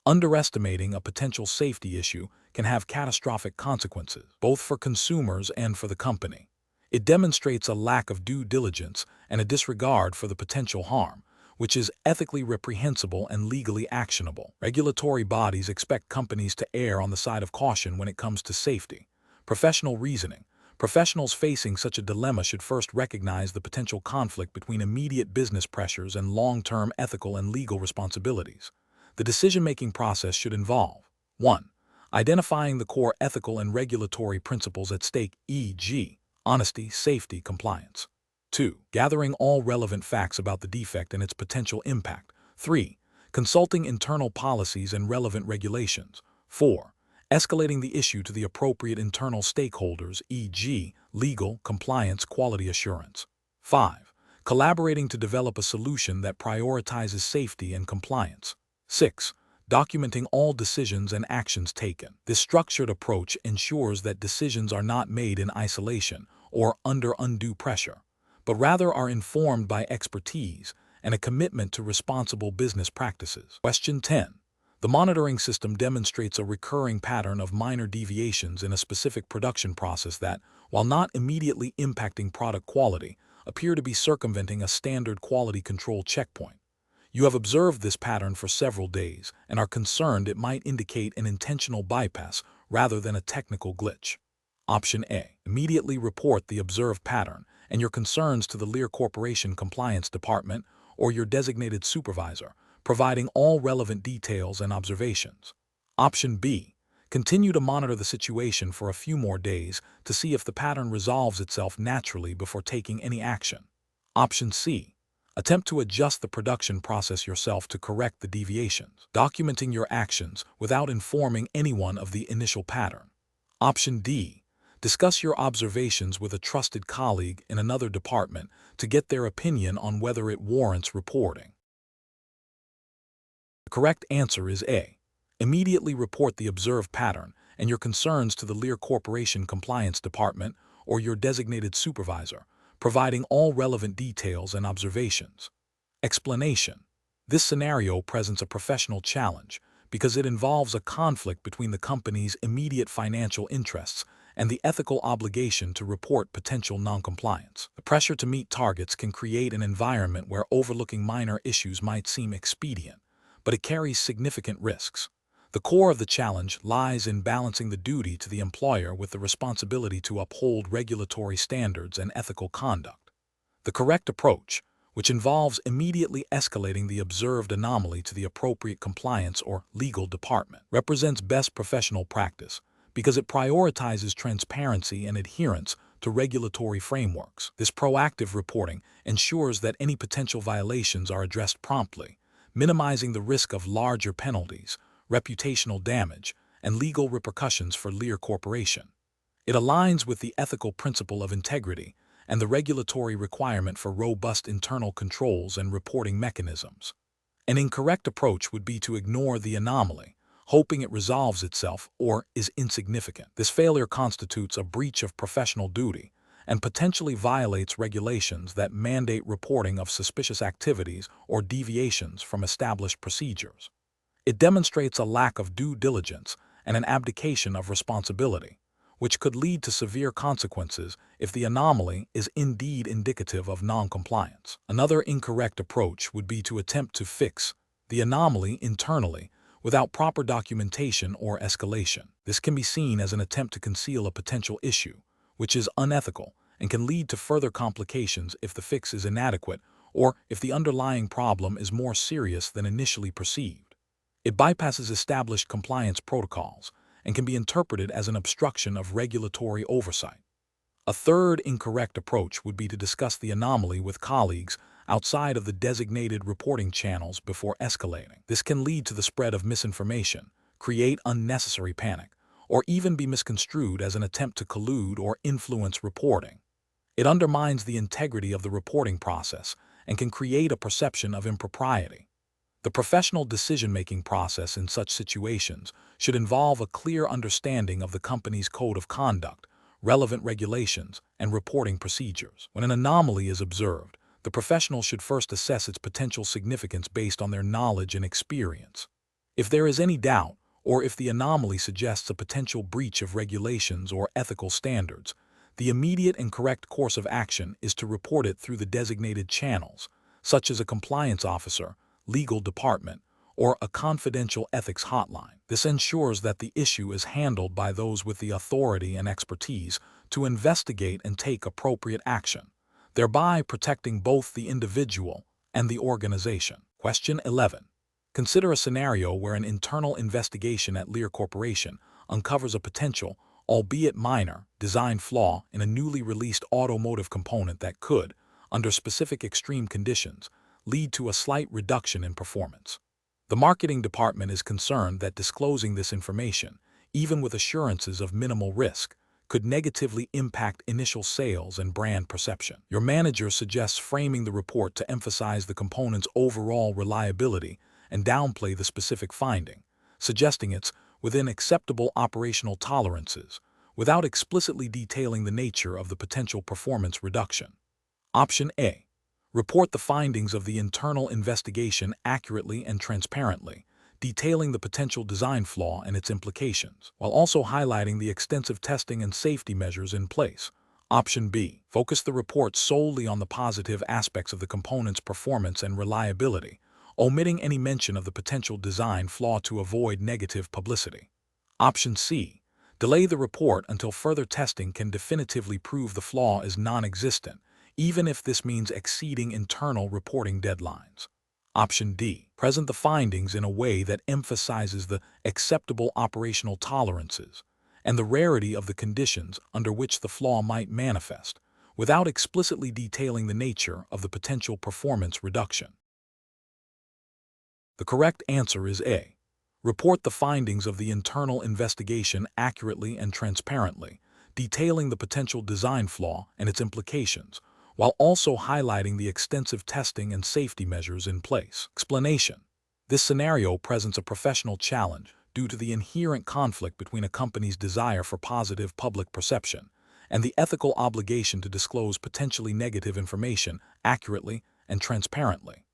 Underestimating a potential safety issue can have catastrophic consequences, both for consumers and for the company. It demonstrates a lack of due diligence and a disregard for the potential harm, which is ethically reprehensible and legally actionable. Regulatory bodies expect companies to err on the side of caution when it comes to safety. Professional reasoning. Professionals facing such a dilemma should first recognize the potential conflict between immediate business pressures and long-term ethical and legal responsibilities. The decision-making process should involve 1. Identifying the core ethical and regulatory principles at stake, e.g., honesty, safety, compliance. 2. Gathering all relevant facts about the defect and its potential impact. 3. Consulting internal policies and relevant regulations. 4. Escalating the issue to the appropriate internal stakeholders, e.g., legal, compliance, quality assurance. 5. Collaborating to develop a solution that prioritizes safety and compliance. 6. Documenting all decisions and actions taken. This structured approach ensures that decisions are not made in isolation or under undue pressure, but rather are informed by expertise and a commitment to responsible business practices. Question 10. The monitoring system demonstrates a recurring pattern of minor deviations in a specific production process that, while not immediately impacting product quality, appear to be circumventing a standard quality control checkpoint. You have observed this pattern for several days and are concerned it might indicate an intentional bypass rather than a technical glitch. Option A. Immediately report the observed pattern and your concerns to the Lear Corporation Compliance Department or your designated supervisor, providing all relevant details and observations. Option B. Continue to monitor the situation for a few more days to see if the pattern resolves itself naturally before taking any action. Option C. Attempt to adjust the production process yourself to correct the deviations, documenting your actions without informing anyone of the initial pattern. Option D. Discuss your observations with a trusted colleague in another department to get their opinion on whether it warrants reporting. The correct answer is A. Immediately report the observed pattern and your concerns to the Lear Corporation Compliance Department or your designated supervisor, providing all relevant details and observations. Explanation. This scenario presents a professional challenge because it involves a conflict between the company's immediate financial interests and the ethical obligation to report potential noncompliance. The pressure to meet targets can create an environment where overlooking minor issues might seem expedient, but it carries significant risks. The core of the challenge lies in balancing the duty to the employer with the responsibility to uphold regulatory standards and ethical conduct. The correct approach, which involves immediately escalating the observed anomaly to the appropriate compliance or legal department, represents best professional practice because it prioritizes transparency and adherence to regulatory frameworks. This proactive reporting ensures that any potential violations are addressed promptly, minimizing the risk of larger penalties, reputational damage, and legal repercussions for Lear Corporation. It aligns with the ethical principle of integrity and the regulatory requirement for robust internal controls and reporting mechanisms. An incorrect approach would be to ignore the anomaly, hoping it resolves itself or is insignificant. This failure constitutes a breach of professional duty and potentially violates regulations that mandate reporting of suspicious activities or deviations from established procedures. It demonstrates a lack of due diligence and an abdication of responsibility, which could lead to severe consequences if the anomaly is indeed indicative of noncompliance. Another incorrect approach would be to attempt to fix the anomaly internally without proper documentation or escalation. This can be seen as an attempt to conceal a potential issue, which is unethical and can lead to further complications if the fix is inadequate or if the underlying problem is more serious than initially perceived. It bypasses established compliance protocols and can be interpreted as an obstruction of regulatory oversight. A third incorrect approach would be to discuss the anomaly with colleagues outside of the designated reporting channels before escalating. This can lead to the spread of misinformation, create unnecessary panic, or even be misconstrued as an attempt to collude or influence reporting. It undermines the integrity of the reporting process and can create a perception of impropriety. The professional decision-making process in such situations should involve a clear understanding of the company's code of conduct, relevant regulations, and reporting procedures. When an anomaly is observed, the professional should first assess its potential significance based on their knowledge and experience. If there is any doubt, or if the anomaly suggests a potential breach of regulations or ethical standards, the immediate and correct course of action is to report it through the designated channels, such as a compliance officer, legal department, or a confidential ethics hotline. This ensures that the issue is handled by those with the authority and expertise to investigate and take appropriate action, thereby protecting both the individual and the organization. Question 11. Consider a scenario where an internal investigation at Lear Corporation uncovers a potential, albeit minor, design flaw in a newly released automotive component that could, under specific extreme conditions, lead to a slight reduction in performance. The marketing department is concerned that disclosing this information, even with assurances of minimal risk, could negatively impact initial sales and brand perception. Your manager suggests framing the report to emphasize the component's overall reliability and downplay the specific finding, suggesting it's within acceptable operational tolerances, without explicitly detailing the nature of the potential performance reduction. Option A. Report the findings of the internal investigation accurately and transparently, detailing the potential design flaw and its implications, while also highlighting the extensive testing and safety measures in place. Option B. Focus the report solely on the positive aspects of the component's performance and reliability, omitting any mention of the potential design flaw to avoid negative publicity. Option C. Delay the report until further testing can definitively prove the flaw is non-existent, even if this means exceeding internal reporting deadlines. Option D. Present the findings in a way that emphasizes the acceptable operational tolerances and the rarity of the conditions under which the flaw might manifest, without explicitly detailing the nature of the potential performance reduction. The correct answer is A. Report the findings of the internal investigation accurately and transparently, detailing the potential design flaw and its implications, while also highlighting the extensive testing and safety measures in place. Explanation. This scenario presents a professional challenge due to the inherent conflict between a company's desire for positive public perception and the ethical obligation to disclose potentially negative information accurately and transparently.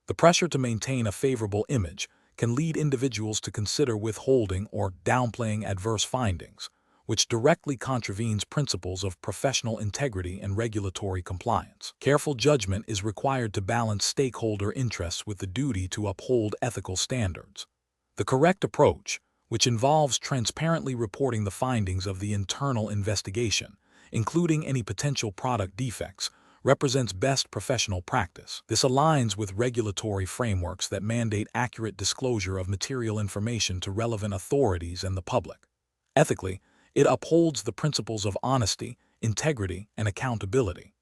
The pressure to maintain a favorable image can lead individuals to consider withholding or downplaying adverse findings, which directly contravenes principles of professional integrity and regulatory compliance. Careful judgment is required to balance stakeholder interests with the duty to uphold ethical standards. The correct approach, which involves transparently reporting the findings of the internal investigation, including any potential product defects, represents best professional practice. This aligns with regulatory frameworks that mandate accurate disclosure of material information to relevant authorities and the public. Ethically, it upholds the principles of honesty, integrity, and accountability.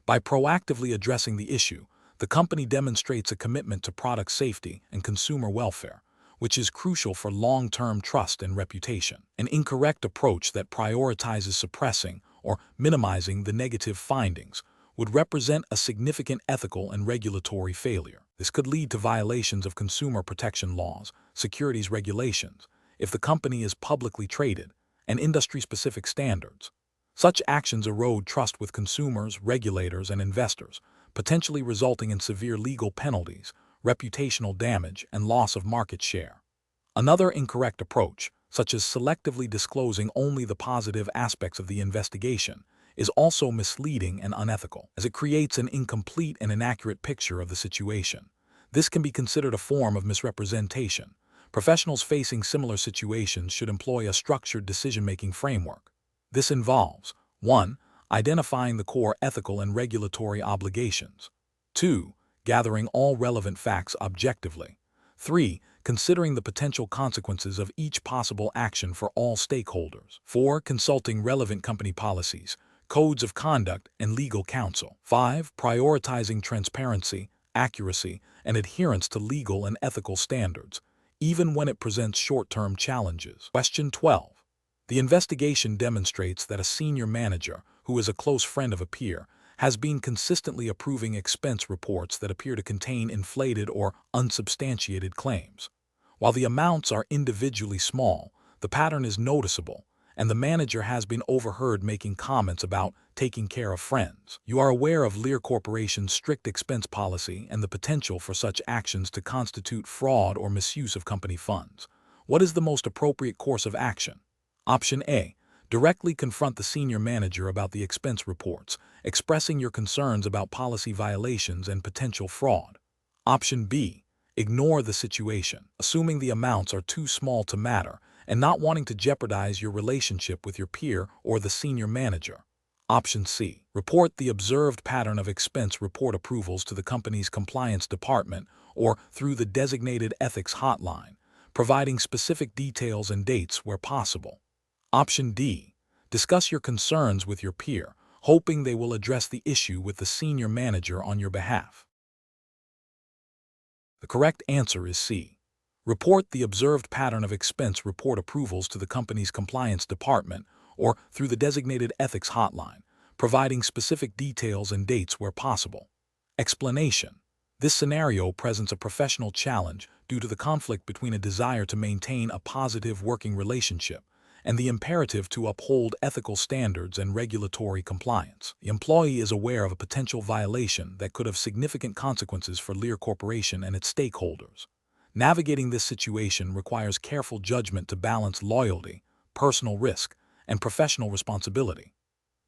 By proactively addressing the issue, the company demonstrates a commitment to product safety and consumer welfare, which is crucial for long-term trust and reputation. An incorrect approach that prioritizes suppressing or minimizing the negative findings would represent a significant ethical and regulatory failure. This could lead to violations of consumer protection laws, securities regulations, if the company is publicly traded, and industry-specific standards. Such actions erode trust with consumers, regulators, and investors, potentially resulting in severe legal penalties, reputational damage, and loss of market share. Another incorrect approach, such as selectively disclosing only the positive aspects of the investigation, is also misleading and unethical, as it creates an incomplete and inaccurate picture of the situation. This can be considered a form of misrepresentation. Professionals facing similar situations should employ a structured decision-making framework. This involves 1. Identifying the core ethical and regulatory obligations. 2. Gathering all relevant facts objectively. 3. Considering the potential consequences of each possible action for all stakeholders. 4. Consulting relevant company policies, codes of conduct, and legal counsel. 5. Prioritizing transparency, accuracy, and adherence to legal and ethical standards, even when it presents short-term challenges. Question 12. The investigation demonstrates that a senior manager, who is a close friend of a peer, has been consistently approving expense reports that appear to contain inflated or unsubstantiated claims. While the amounts are individually small, the pattern is noticeable, and the manager has been overheard making comments about taking care of friends. You are aware of Lear Corporation's strict expense policy and the potential for such actions to constitute fraud or misuse of company funds. What is the most appropriate course of action? Option A. Directly confront the senior manager about the expense reports, expressing your concerns about policy violations and potential fraud. Option B. Ignore the situation, assuming the amounts are too small to matter, and not wanting to jeopardize your relationship with your peer or the senior manager. Option C. Report the observed pattern of expense report approvals to the company's compliance department or through the designated ethics hotline, providing specific details and dates where possible. Option D. Discuss your concerns with your peer, hoping they will address the issue with the senior manager on your behalf. The correct answer is C. Report the observed pattern of expense report approvals to the company's compliance department or through the designated ethics hotline, providing specific details and dates where possible. Explanation. This scenario presents a professional challenge due to the conflict between a desire to maintain a positive working relationship and the imperative to uphold ethical standards and regulatory compliance. The employee is aware of a potential violation that could have significant consequences for Lear Corporation and its stakeholders. Navigating this situation requires careful judgment to balance loyalty, personal risk, and professional responsibility.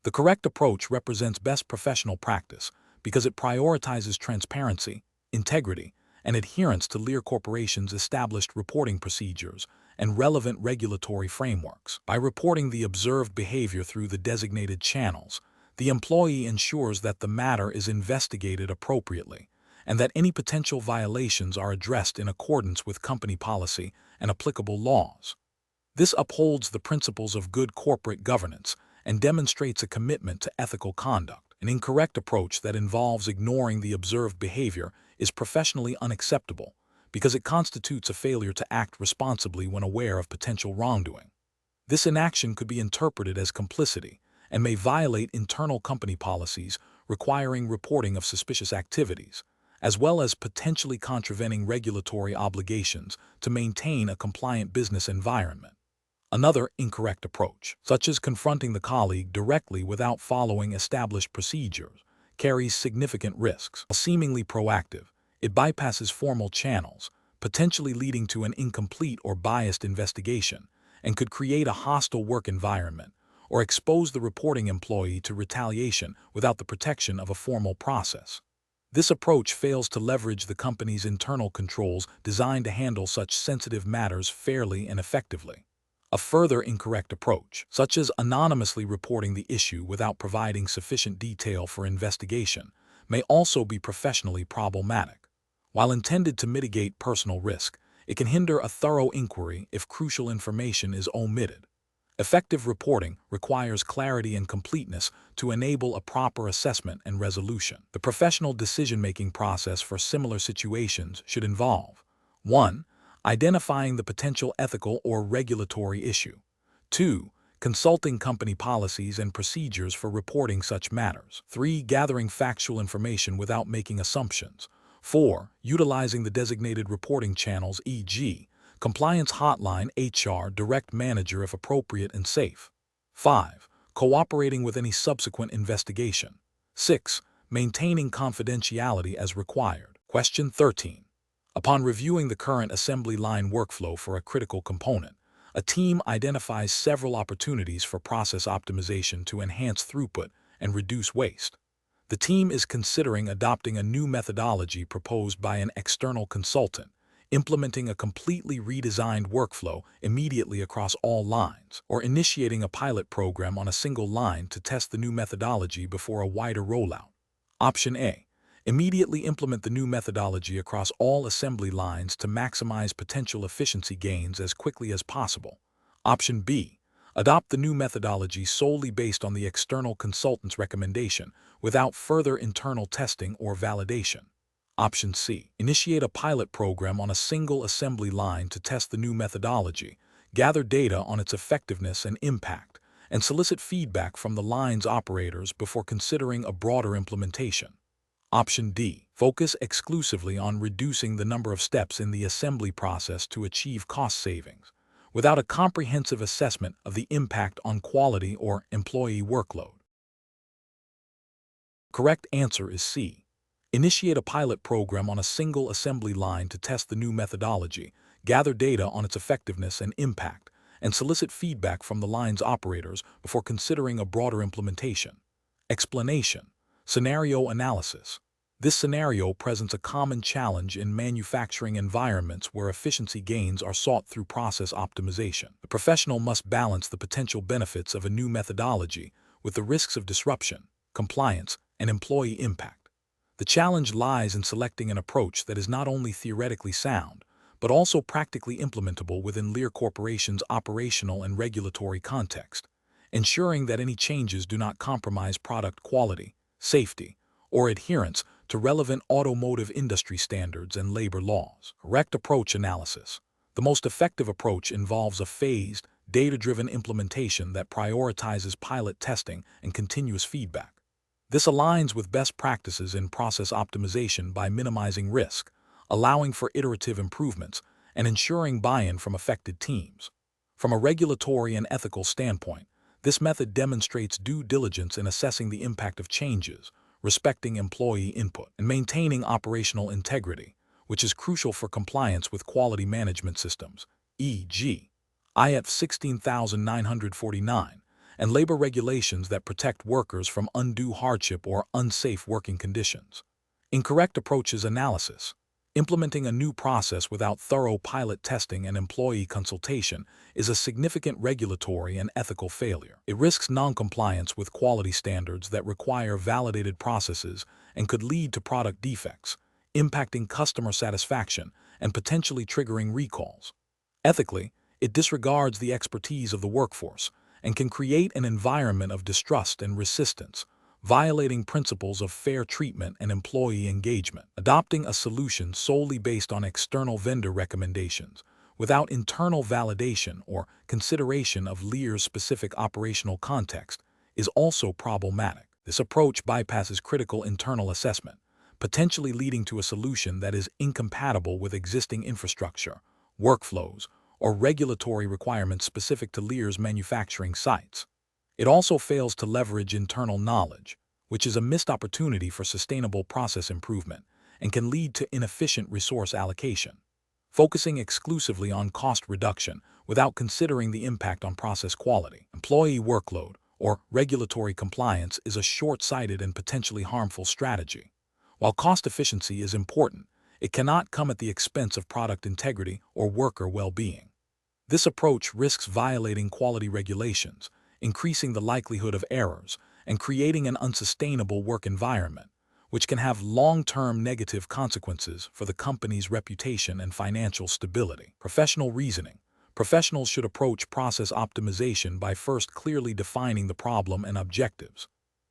The correct approach represents best professional practice because it prioritizes transparency, integrity, and adherence to Lear Corporation's established reporting procedures and relevant regulatory frameworks. By reporting the observed behavior through the designated channels, the employee ensures that the matter is investigated appropriately and that any potential violations are addressed in accordance with company policy and applicable laws. This upholds the principles of good corporate governance and demonstrates a commitment to ethical conduct. An incorrect approach that involves ignoring the observed behavior is professionally unacceptable because it constitutes a failure to act responsibly when aware of potential wrongdoing. This inaction could be interpreted as complicity and may violate internal company policies requiring reporting of suspicious activities, as well as potentially contravening regulatory obligations to maintain a compliant business environment. Another incorrect approach, such as confronting the colleague directly without following established procedures, carries significant risks. While seemingly proactive, it bypasses formal channels, potentially leading to an incomplete or biased investigation, and could create a hostile work environment or expose the reporting employee to retaliation without the protection of a formal process. This approach fails to leverage the company's internal controls designed to handle such sensitive matters fairly and effectively. A further incorrect approach, such as anonymously reporting the issue without providing sufficient detail for investigation, may also be professionally problematic. While intended to mitigate personal risk, it can hinder a thorough inquiry if crucial information is omitted. Effective reporting requires clarity and completeness to enable a proper assessment and resolution. The professional decision-making process for similar situations should involve 1. Identifying the potential ethical or regulatory issue. 2. Consulting company policies and procedures for reporting such matters. 3. Gathering factual information without making assumptions. 4. Utilizing the designated reporting channels, e.g., compliance hotline, HR, direct manager if appropriate and safe. 5. Cooperating with any subsequent investigation. 6. Maintaining confidentiality as required. Question 13. Upon reviewing the current assembly line workflow for a critical component, a team identifies several opportunities for process optimization to enhance throughput and reduce waste. The team is considering adopting a new methodology proposed by an external consultant, implementing a completely redesigned workflow immediately across all lines, or initiating a pilot program on a single line to test the new methodology before a wider rollout. Option A. Immediately implement the new methodology across all assembly lines to maximize potential efficiency gains as quickly as possible. Option B. Adopt the new methodology solely based on the external consultant's recommendation without further internal testing or validation. Option C. Initiate a pilot program on a single assembly line to test the new methodology, gather data on its effectiveness and impact, and solicit feedback from the line's operators before considering a broader implementation. Option D. Focus exclusively on reducing the number of steps in the assembly process to achieve cost savings, without a comprehensive assessment of the impact on quality or employee workload. Correct answer is C. Initiate a pilot program on a single assembly line to test the new methodology, gather data on its effectiveness and impact, and solicit feedback from the line's operators before considering a broader implementation. Explanation. Scenario analysis. This scenario presents a common challenge in manufacturing environments where efficiency gains are sought through process optimization. The professional must balance the potential benefits of a new methodology with the risks of disruption, compliance, and employee impact. The challenge lies in selecting an approach that is not only theoretically sound, but also practically implementable within Lear Corporation's operational and regulatory context, ensuring that any changes do not compromise product quality, safety, or adherence to relevant automotive industry standards and labor laws. Correct approach analysis. The most effective approach involves a phased, data-driven implementation that prioritizes pilot testing and continuous feedback. This aligns with best practices in process optimization by minimizing risk, allowing for iterative improvements, and ensuring buy-in from affected teams. From a regulatory and ethical standpoint, this method demonstrates due diligence in assessing the impact of changes, respecting employee input, and maintaining operational integrity, which is crucial for compliance with quality management systems, e.g., IF 16949, and labor regulations that protect workers from undue hardship or unsafe working conditions. Incorrect approaches analysis. Implementing a new process without thorough pilot testing and employee consultation is a significant regulatory and ethical failure. It risks non-compliance with quality standards that require validated processes and could lead to product defects, impacting customer satisfaction and potentially triggering recalls. Ethically, it disregards the expertise of the workforce and can create an environment of distrust and resistance, violating principles of fair treatment and employee engagement. Adopting a solution solely based on external vendor recommendations, without internal validation or consideration of Lear's specific operational context, is also problematic. This approach bypasses critical internal assessment, potentially leading to a solution that is incompatible with existing infrastructure, workflows, or regulatory requirements specific to Lear's manufacturing sites. It also fails to leverage internal knowledge, which is a missed opportunity for sustainable process improvement and can lead to inefficient resource allocation. focusing exclusively on cost reduction without considering the impact on process quality. Employee workload or regulatory compliance is a short-sighted and potentially harmful strategy. While cost efficiency is important, it cannot come at the expense of product integrity or worker well-being. This approach risks violating quality regulations, increasing the likelihood of errors, and creating an unsustainable work environment, which can have long-term negative consequences for the company's reputation and financial stability. Professional reasoning. Professionals should approach process optimization by first clearly defining the problem and objectives.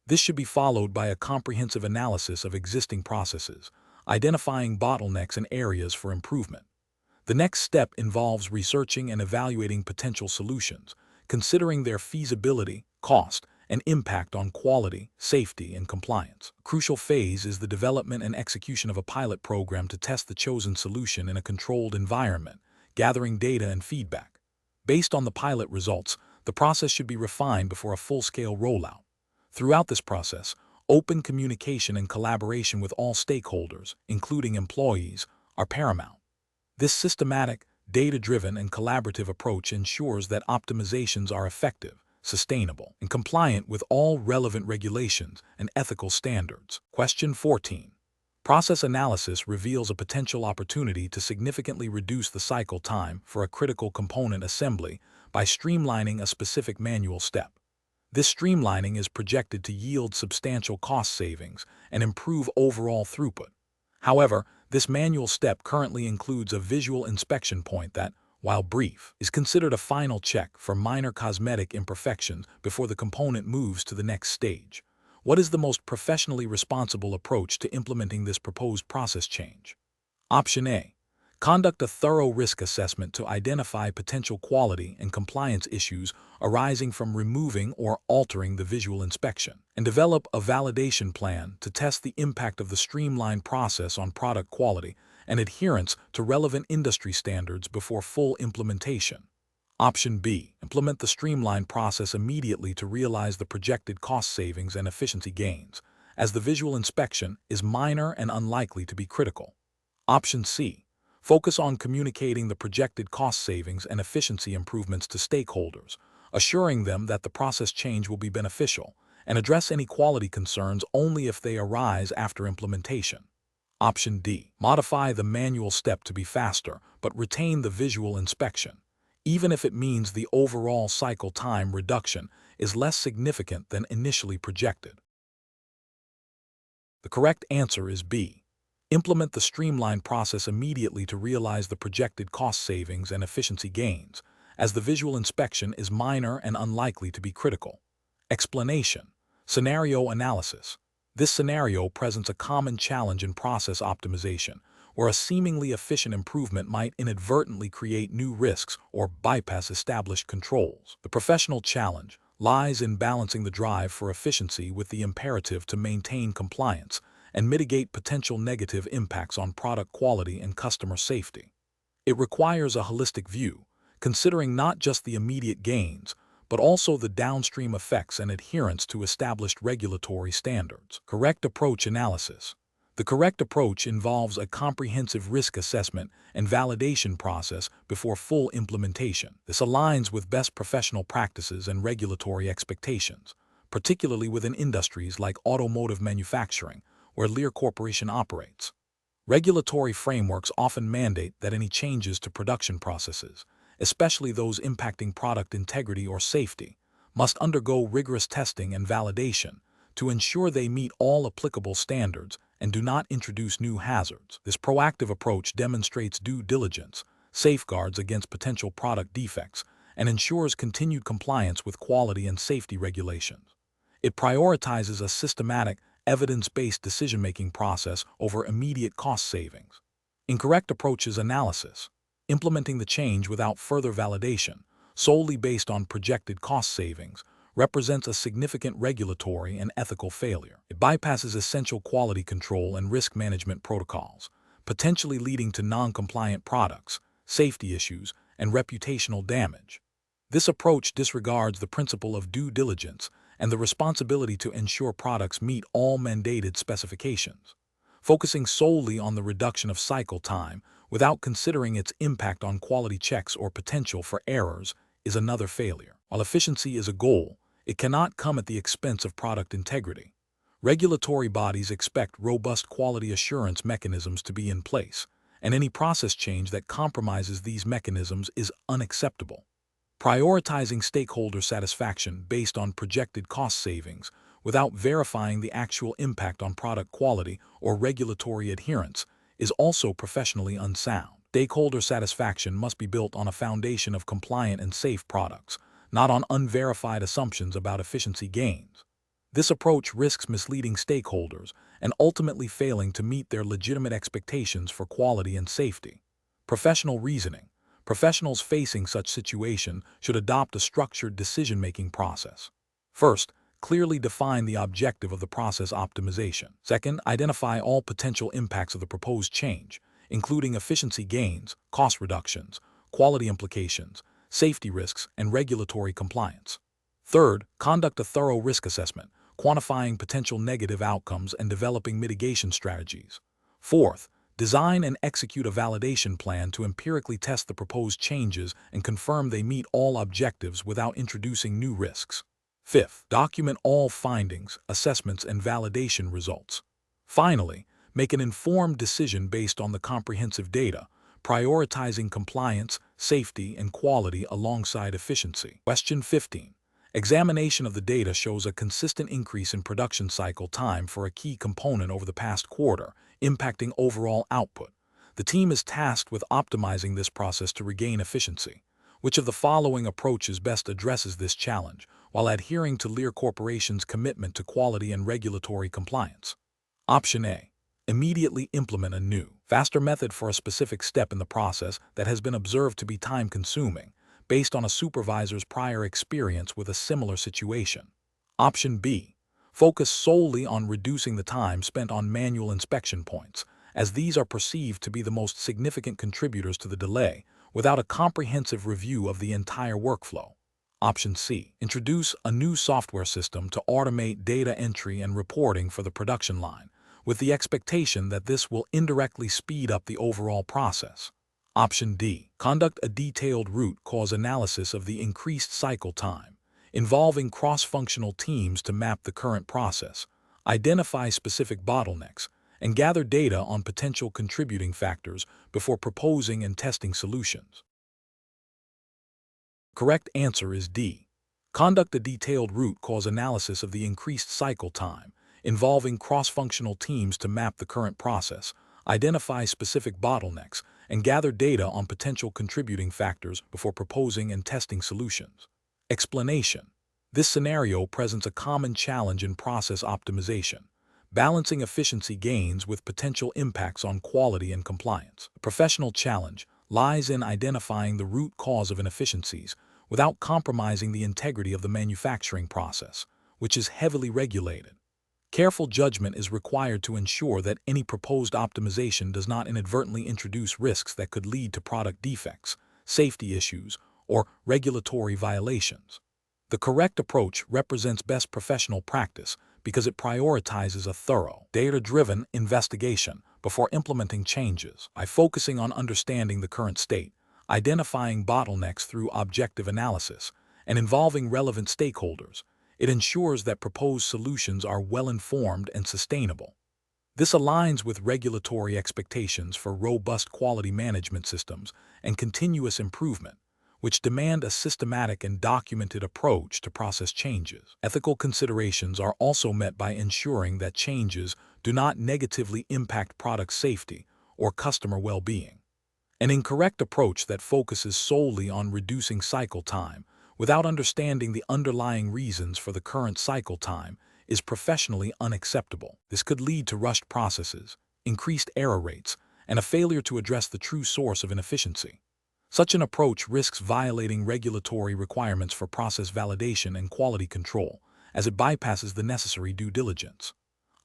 This should be followed by a comprehensive analysis of existing processes, identifying bottlenecks and areas for improvement. The next step involves researching and evaluating potential solutions, considering their feasibility, cost, and impact on quality, safety, and compliance. A crucial phase is the development and execution of a pilot program to test the chosen solution in a controlled environment, gathering data and feedback. Based on the pilot results, the process should be refined before a full-scale rollout. Throughout this process, open communication and collaboration with all stakeholders, including employees, are paramount. This systematic, data-driven, and collaborative approach ensures that optimizations are effective, sustainable, and compliant with all relevant regulations and ethical standards. Question 14. Process analysis reveals a potential opportunity to significantly reduce the cycle time for a critical component assembly by streamlining a specific manual step. This streamlining is projected to yield substantial cost savings and improve overall throughput. However, this manual step currently includes a visual inspection point that, while brief, is considered a final check for minor cosmetic imperfections before the component moves to the next stage. What is the most professionally responsible approach to implementing this proposed process change? Option A. Conduct a thorough risk assessment to identify potential quality and compliance issues arising from removing or altering the visual inspection, and develop a validation plan to test the impact of the streamlined process on product quality and adherence to relevant industry standards before full implementation. Option B. Implement the streamlined process immediately to realize the projected cost savings and efficiency gains, as the visual inspection is minor and unlikely to be critical. Option C. Focus on communicating the projected cost savings and efficiency improvements to stakeholders, assuring them that the process change will be beneficial, and address any quality concerns only if they arise after implementation. Option D. Modify the manual step to be faster, but retain the visual inspection, even if it means the overall cycle time reduction is less significant than initially projected. The correct answer is B. Implement the streamlined process immediately to realize the projected cost savings and efficiency gains, as the visual inspection is minor and unlikely to be critical. Explanation. Scenario analysis. This scenario presents a common challenge in process optimization, where a seemingly efficient improvement might inadvertently create new risks or bypass established controls. The professional challenge lies in balancing the drive for efficiency with the imperative to maintain compliance and mitigate potential negative impacts on product quality and customer safety. It requires a holistic view, considering not just the immediate gains, but also the downstream effects and adherence to established regulatory standards. Correct approach analysis. The correct approach involves a comprehensive risk assessment and validation process before full implementation. This aligns with best professional practices and regulatory expectations, particularly within industries like automotive manufacturing, where Lear Corporation operates. Regulatory frameworks often mandate that any changes to production processes, especially those impacting product integrity or safety, must undergo rigorous testing and validation to ensure they meet all applicable standards and do not introduce new hazards. This proactive approach demonstrates due diligence, safeguards against potential product defects, and ensures continued compliance with quality and safety regulations. It prioritizes a systematic, evidence-based decision-making process over immediate cost savings. Incorrect approaches analysis. Implementing the change without further validation, solely based on projected cost savings, represents a significant regulatory and ethical failure. It bypasses essential quality control and risk management protocols, potentially leading to non-compliant products, safety issues, and reputational damage. This approach disregards the principle of due diligence and the responsibility to ensure products meet all mandated specifications. Focusing solely on the reduction of cycle time without considering its impact on quality checks or potential for errors is another failure. While efficiency is a goal, it cannot come at the expense of product integrity. Regulatory bodies expect robust quality assurance mechanisms to be in place, and any process change that compromises these mechanisms is unacceptable. Prioritizing stakeholder satisfaction based on projected cost savings without verifying the actual impact on product quality or regulatory adherence is also professionally unsound. Stakeholder satisfaction must be built on a foundation of compliant and safe products, not on unverified assumptions about efficiency gains. This approach risks misleading stakeholders and ultimately failing to meet their legitimate expectations for quality and safety. Professional reasoning. Professionals facing such situation should adopt a structured decision-making process. First, clearly define the objective of the process optimization. Second, identify all potential impacts of the proposed change, including efficiency gains, cost reductions, quality implications, safety risks, and regulatory compliance. Third, conduct a thorough risk assessment, quantifying potential negative outcomes and developing mitigation strategies. Fourth, design and execute a validation plan to empirically test the proposed changes and confirm they meet all objectives without introducing new risks. Fifth, document all findings, assessments, and validation results. Finally, make an informed decision based on the comprehensive data, prioritizing compliance, safety, and quality alongside efficiency. Question 15. Examination of the data shows a consistent increase in production cycle time for a key component over the past quarter, impacting overall output. The team is tasked with optimizing this process to regain efficiency. Which of the following approaches best addresses this challenge while adhering to Lear Corporation's commitment to quality and regulatory compliance? Option A. Immediately implement a new, faster method for a specific step in the process that has been observed to be time-consuming, based on a supervisor's prior experience with a similar situation. Option B. Focus solely on reducing the time spent on manual inspection points, as these are perceived to be the most significant contributors to the delay, without a comprehensive review of the entire workflow. Option C. Introduce a new software system to automate data entry and reporting for the production line, with the expectation that this will indirectly speed up the overall process. Option D. Conduct a detailed root cause analysis of the increased cycle time, involving cross-functional teams to map the current process, identify specific bottlenecks, and gather data on potential contributing factors before proposing and testing solutions. Correct answer is D. Conduct a detailed root cause analysis of the increased cycle time, involving cross-functional teams to map the current process, identify specific bottlenecks, and gather data on potential contributing factors before proposing and testing solutions. Explanation. This scenario presents a common challenge in process optimization, balancing efficiency gains with potential impacts on quality and compliance. The professional challenge lies in identifying the root cause of inefficiencies without compromising the integrity of the manufacturing process, which is heavily regulated. Careful judgment is required to ensure that any proposed optimization does not inadvertently introduce risks that could lead to product defects, safety issues, or regulatory violations. The correct approach represents best professional practice because it prioritizes a thorough, data-driven investigation before implementing changes. By focusing on understanding the current state, identifying bottlenecks through objective analysis, and involving relevant stakeholders, it ensures that proposed solutions are well-informed and sustainable. This aligns with regulatory expectations for robust quality management systems and continuous improvement, which demand a systematic and documented approach to process changes. Ethical considerations are also met by ensuring that changes do not negatively impact product safety or customer well-being. An incorrect approach that focuses solely on reducing cycle time without understanding the underlying reasons for the current cycle time is professionally unacceptable. This could lead to rushed processes, increased error rates, and a failure to address the true source of inefficiency. Such an approach risks violating regulatory requirements for process validation and quality control, as it bypasses the necessary due diligence.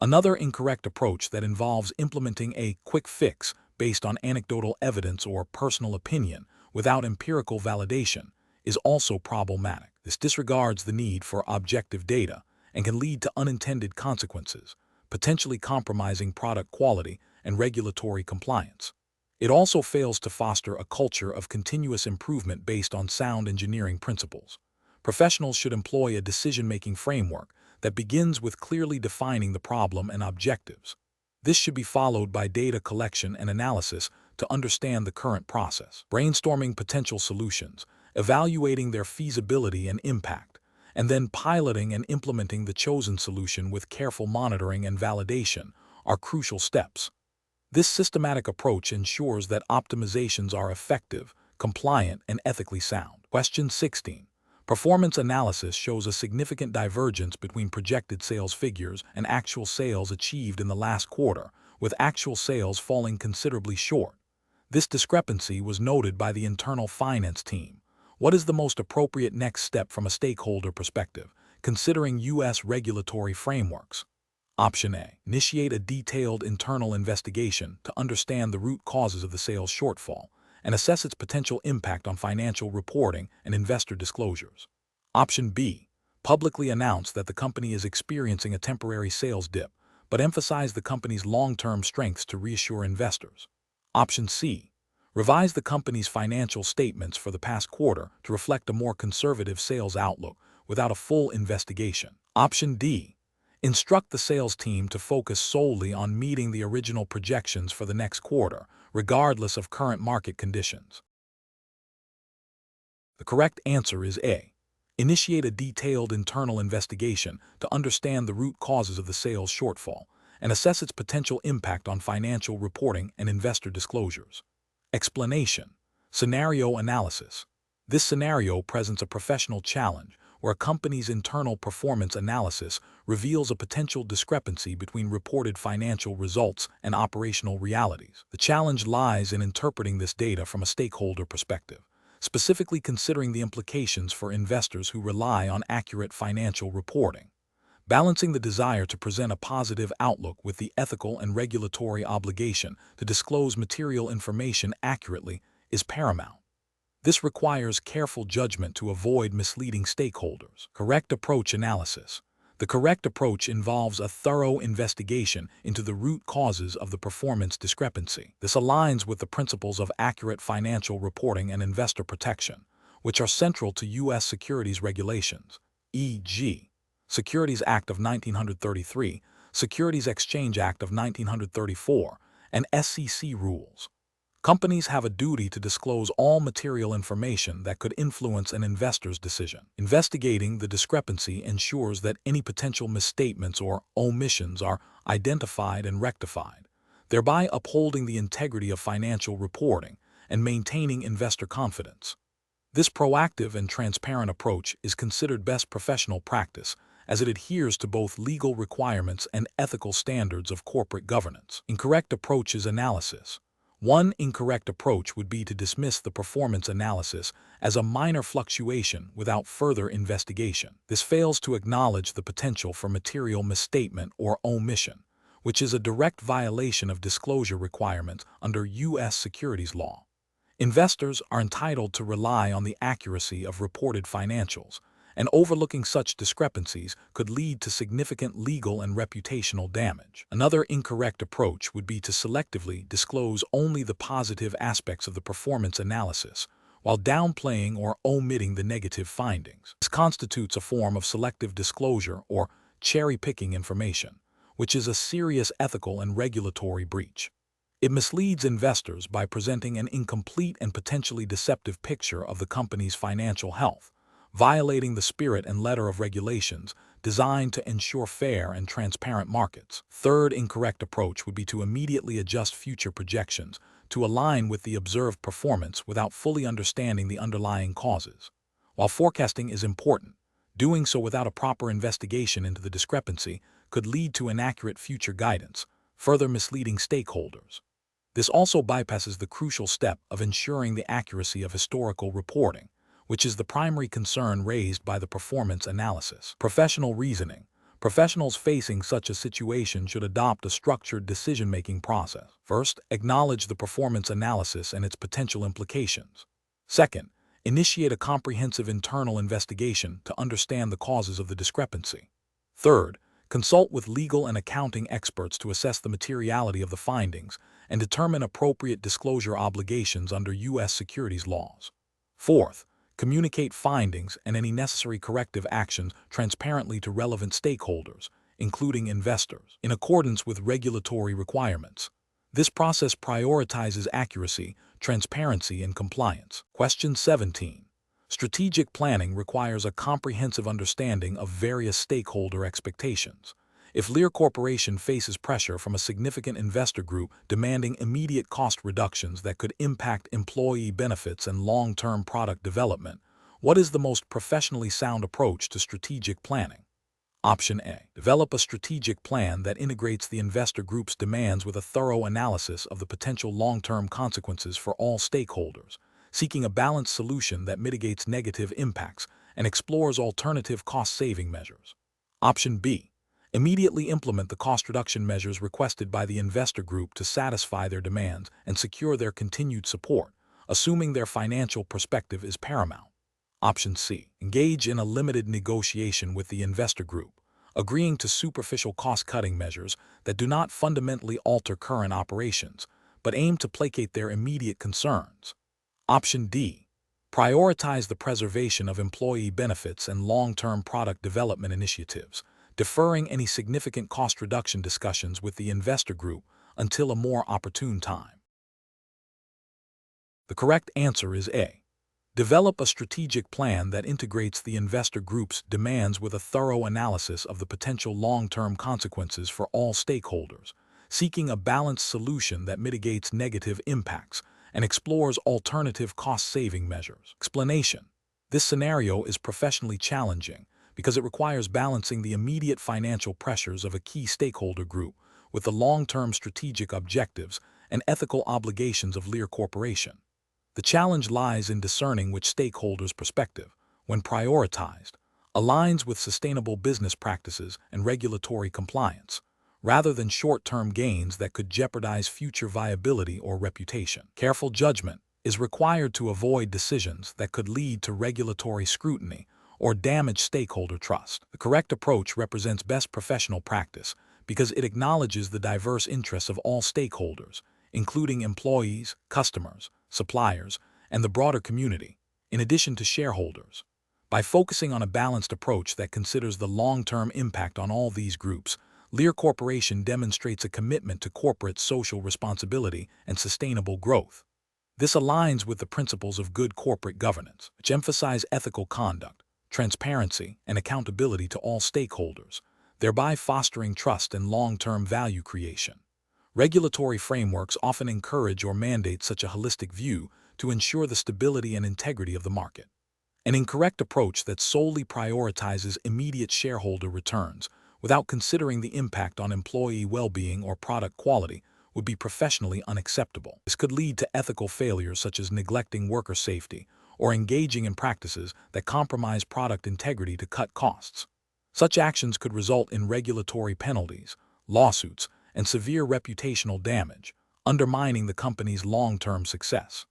Another incorrect approach that involves implementing a quick fix based on anecdotal evidence or personal opinion without empirical validation is also problematic. This disregards the need for objective data and can lead to unintended consequences, potentially compromising product quality and regulatory compliance. It also fails to foster a culture of continuous improvement based on sound engineering principles. Professionals should employ a decision-making framework that begins with clearly defining the problem and objectives. This should be followed by data collection and analysis to understand the current process, brainstorming potential solutions, evaluating their feasibility and impact, and then piloting and implementing the chosen solution with careful monitoring and validation are crucial steps. This systematic approach ensures that optimizations are effective, compliant, and ethically sound. Question 16. Performance analysis shows a significant divergence between projected sales figures and actual sales achieved in the last quarter, with actual sales falling considerably short. This discrepancy was noted by the internal finance team. What is the most appropriate next step from a stakeholder perspective, considering U.S. regulatory frameworks? Option A. Initiate a detailed internal investigation to understand the root causes of the sales shortfall and assess its potential impact on financial reporting and investor disclosures. Option B. Publicly announce that the company is experiencing a temporary sales dip, but emphasize the company's long-term strengths to reassure investors. Option C. Revise the company's financial statements for the past quarter to reflect a more conservative sales outlook without a full investigation. Option D. Instruct the sales team to focus solely on meeting the original projections for the next quarter, regardless of current market conditions. The correct answer is A. Initiate a detailed internal investigation to understand the root causes of the sales shortfall and assess its potential impact on financial reporting and investor disclosures. Explanation. Scenario analysis. This scenario presents a professional challenge where a company's internal performance analysis reveals a potential discrepancy between reported financial results and operational realities. The challenge lies in interpreting this data from a stakeholder perspective, specifically considering the implications for investors who rely on accurate financial reporting. Balancing the desire to present a positive outlook with the ethical and regulatory obligation to disclose material information accurately is paramount. This requires careful judgment to avoid misleading stakeholders. Correct approach analysis. The correct approach involves a thorough investigation into the root causes of the performance discrepancy. This aligns with the principles of accurate financial reporting and investor protection, which are central to U.S. securities regulations, e.g., Securities Act of 1933, Securities Exchange Act of 1934, and SEC rules. Companies have a duty to disclose all material information that could influence an investor's decision. Investigating the discrepancy ensures that any potential misstatements or omissions are identified and rectified, thereby upholding the integrity of financial reporting and maintaining investor confidence. This proactive and transparent approach is considered best professional practice as it adheres to both legal requirements and ethical standards of corporate governance. Incorrect approach is analysis. One incorrect approach would be to dismiss the performance analysis as a minor fluctuation without further investigation. This fails to acknowledge the potential for material misstatement or omission, which is a direct violation of disclosure requirements under U.S. securities law. Investors are entitled to rely on the accuracy of reported financials, and overlooking such discrepancies could lead to significant legal and reputational damage. Another incorrect approach would be to selectively disclose only the positive aspects of the performance analysis, while downplaying or omitting the negative findings. This constitutes a form of selective disclosure or cherry-picking information, which is a serious ethical and regulatory breach. It misleads investors by presenting an incomplete and potentially deceptive picture of the company's financial health, violating the spirit and letter of regulations designed to ensure fair and transparent markets. Third incorrect approach would be to immediately adjust future projections to align with the observed performance without fully understanding the underlying causes. While forecasting is important, doing so without a proper investigation into the discrepancy could lead to inaccurate future guidance, further misleading stakeholders. This also bypasses the crucial step of ensuring the accuracy of historical reporting, which is the primary concern raised by the performance analysis. Professional reasoning. Professionals facing such a situation should adopt a structured decision-making process. First, acknowledge the performance analysis and its potential implications. Second, initiate a comprehensive internal investigation to understand the causes of the discrepancy. Third, Consult with legal and accounting experts to assess the materiality of the findings and determine appropriate disclosure obligations under U.S. securities laws. Fourth, communicate findings and any necessary corrective actions transparently to relevant stakeholders, including investors, in accordance with regulatory requirements. This process prioritizes accuracy, transparency, and compliance. Question 17. Strategic planning requires a comprehensive understanding of various stakeholder expectations. If Lear Corporation faces pressure from a significant investor group demanding immediate cost reductions that could impact employee benefits and long-term product development, what is the most professionally sound approach to strategic planning? Option A. Develop a strategic plan that integrates the investor group's demands with a thorough analysis of the potential long-term consequences for all stakeholders, seeking a balanced solution that mitigates negative impacts and explores alternative cost-saving measures. Option B. Immediately implement the cost reduction measures requested by the investor group to satisfy their demands and secure their continued support, assuming their financial perspective is paramount. Option C. Engage in a limited negotiation with the investor group, agreeing to superficial cost-cutting measures that do not fundamentally alter current operations, but aim to placate their immediate concerns. Option D. Prioritize the preservation of employee benefits and long-term product development initiatives, deferring any significant cost reduction discussions with the investor group until a more opportune time. The correct answer is A. Develop a strategic plan that integrates the investor group's demands with a thorough analysis of the potential long-term consequences for all stakeholders, seeking a balanced solution that mitigates negative impacts and explores alternative cost-saving measures. Explanation: this scenario is professionally challenging because it requires balancing the immediate financial pressures of a key stakeholder group with the long-term strategic objectives and ethical obligations of Lear Corporation. The challenge lies in discerning which stakeholders' perspective, when prioritized, aligns with sustainable business practices and regulatory compliance, rather than short-term gains that could jeopardize future viability or reputation. Careful judgment is required to avoid decisions that could lead to regulatory scrutiny or damage stakeholder trust. The correct approach represents best professional practice because it acknowledges the diverse interests of all stakeholders, including employees, customers, suppliers, and the broader community, in addition to shareholders. By focusing on a balanced approach that considers the long-term impact on all these groups, Lear Corporation demonstrates a commitment to corporate social responsibility and sustainable growth. This aligns with the principles of good corporate governance, which emphasize ethical conduct, transparency, and accountability to all stakeholders, thereby fostering trust and long-term value creation. Regulatory frameworks often encourage or mandate such a holistic view to ensure the stability and integrity of the market. An incorrect approach that solely prioritizes immediate shareholder returns without considering the impact on employee well-being or product quality would be professionally unacceptable. This could lead to ethical failures such as neglecting worker safety or engaging in practices that compromise product integrity to cut costs. Such actions could result in regulatory penalties, lawsuits, and severe reputational damage, undermining the company's long-term success.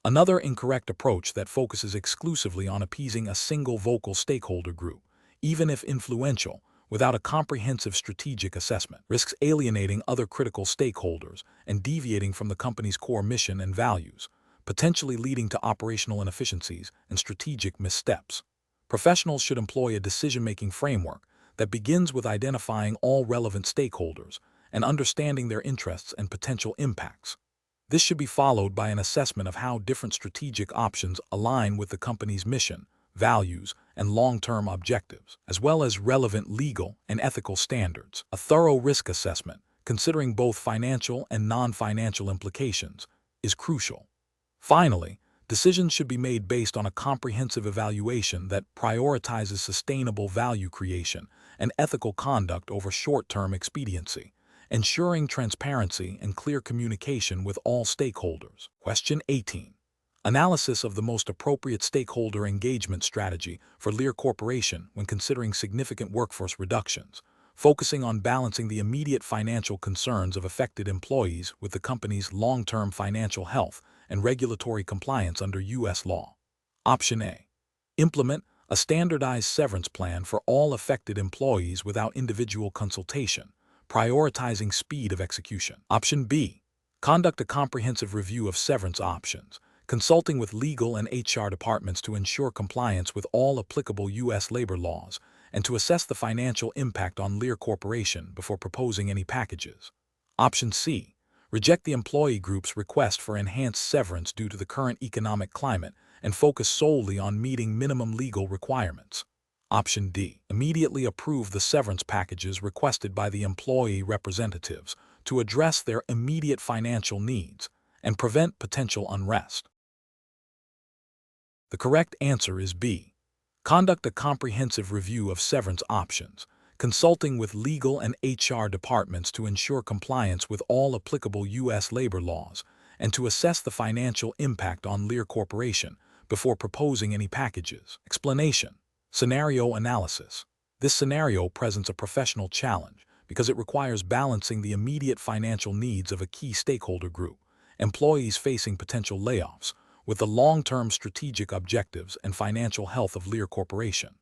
Another incorrect approach that focuses exclusively on appeasing a single vocal stakeholder group, even if influential, without a comprehensive strategic assessment, risks alienating other critical stakeholders and deviating from the company's core mission and values, potentially leading to operational inefficiencies and strategic missteps. Professionals should employ a decision-making framework that begins with identifying all relevant stakeholders and understanding their interests and potential impacts. This should be followed by an assessment of how different strategic options align with the company's mission, values, and long-term objectives, as well as relevant legal and ethical standards. A thorough risk assessment, considering both financial and non-financial implications, is crucial. Finally, decisions should be made based on a comprehensive evaluation that prioritizes sustainable value creation and ethical conduct over short-term expediency, ensuring transparency and clear communication with all stakeholders. Question 18. Analysis of the most appropriate stakeholder engagement strategy for Lear Corporation when considering significant workforce reductions, focusing on balancing the immediate financial concerns of affected employees with the company's long-term financial health and regulatory compliance under U.S. law. Option A. Implement A standardized severance plan for all affected employees without individual consultation, prioritizing speed of execution. Option B. Conduct a comprehensive review of severance options, consulting with legal and HR departments to ensure compliance with all applicable U.S. labor laws and to assess the financial impact on Lear Corporation before proposing any packages. Option C. Reject the employee group's request for enhanced severance due to the current economic climate and focus solely on meeting minimum legal requirements. Option D. Immediately approve the severance packages requested by the employee representatives to address their immediate financial needs and prevent potential unrest. The correct answer is B. Conduct a comprehensive review of severance options, consulting with legal and HR departments to ensure compliance with all applicable U.S. labor laws and to assess the financial impact on Lear Corporation before proposing any packages. Explanation. Scenario analysis. This scenario presents a professional challenge because it requires balancing the immediate financial needs of a key stakeholder group, employees facing potential layoffs, with the long-term strategic objectives and financial health of Lear Corporation.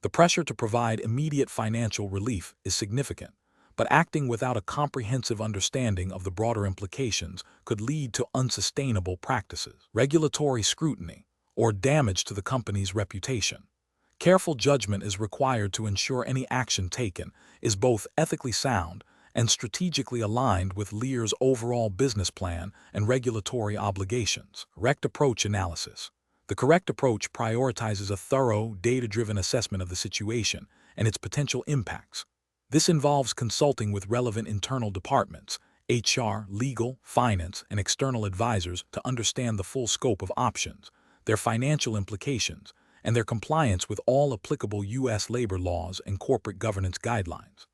The pressure to provide immediate financial relief is significant, but acting without a comprehensive understanding of the broader implications could lead to unsustainable practices, regulatory scrutiny, or damage to the company's reputation. Careful judgment is required to ensure any action taken is both ethically sound and strategically aligned with Lear's overall business plan and regulatory obligations. Correct approach analysis. The correct approach prioritizes a thorough, data-driven assessment of the situation and its potential impacts. This involves consulting with relevant internal departments, HR, legal, finance, and external advisors to understand the full scope of options, their financial implications, and their compliance with all applicable U.S. labor laws and corporate governance guidelines.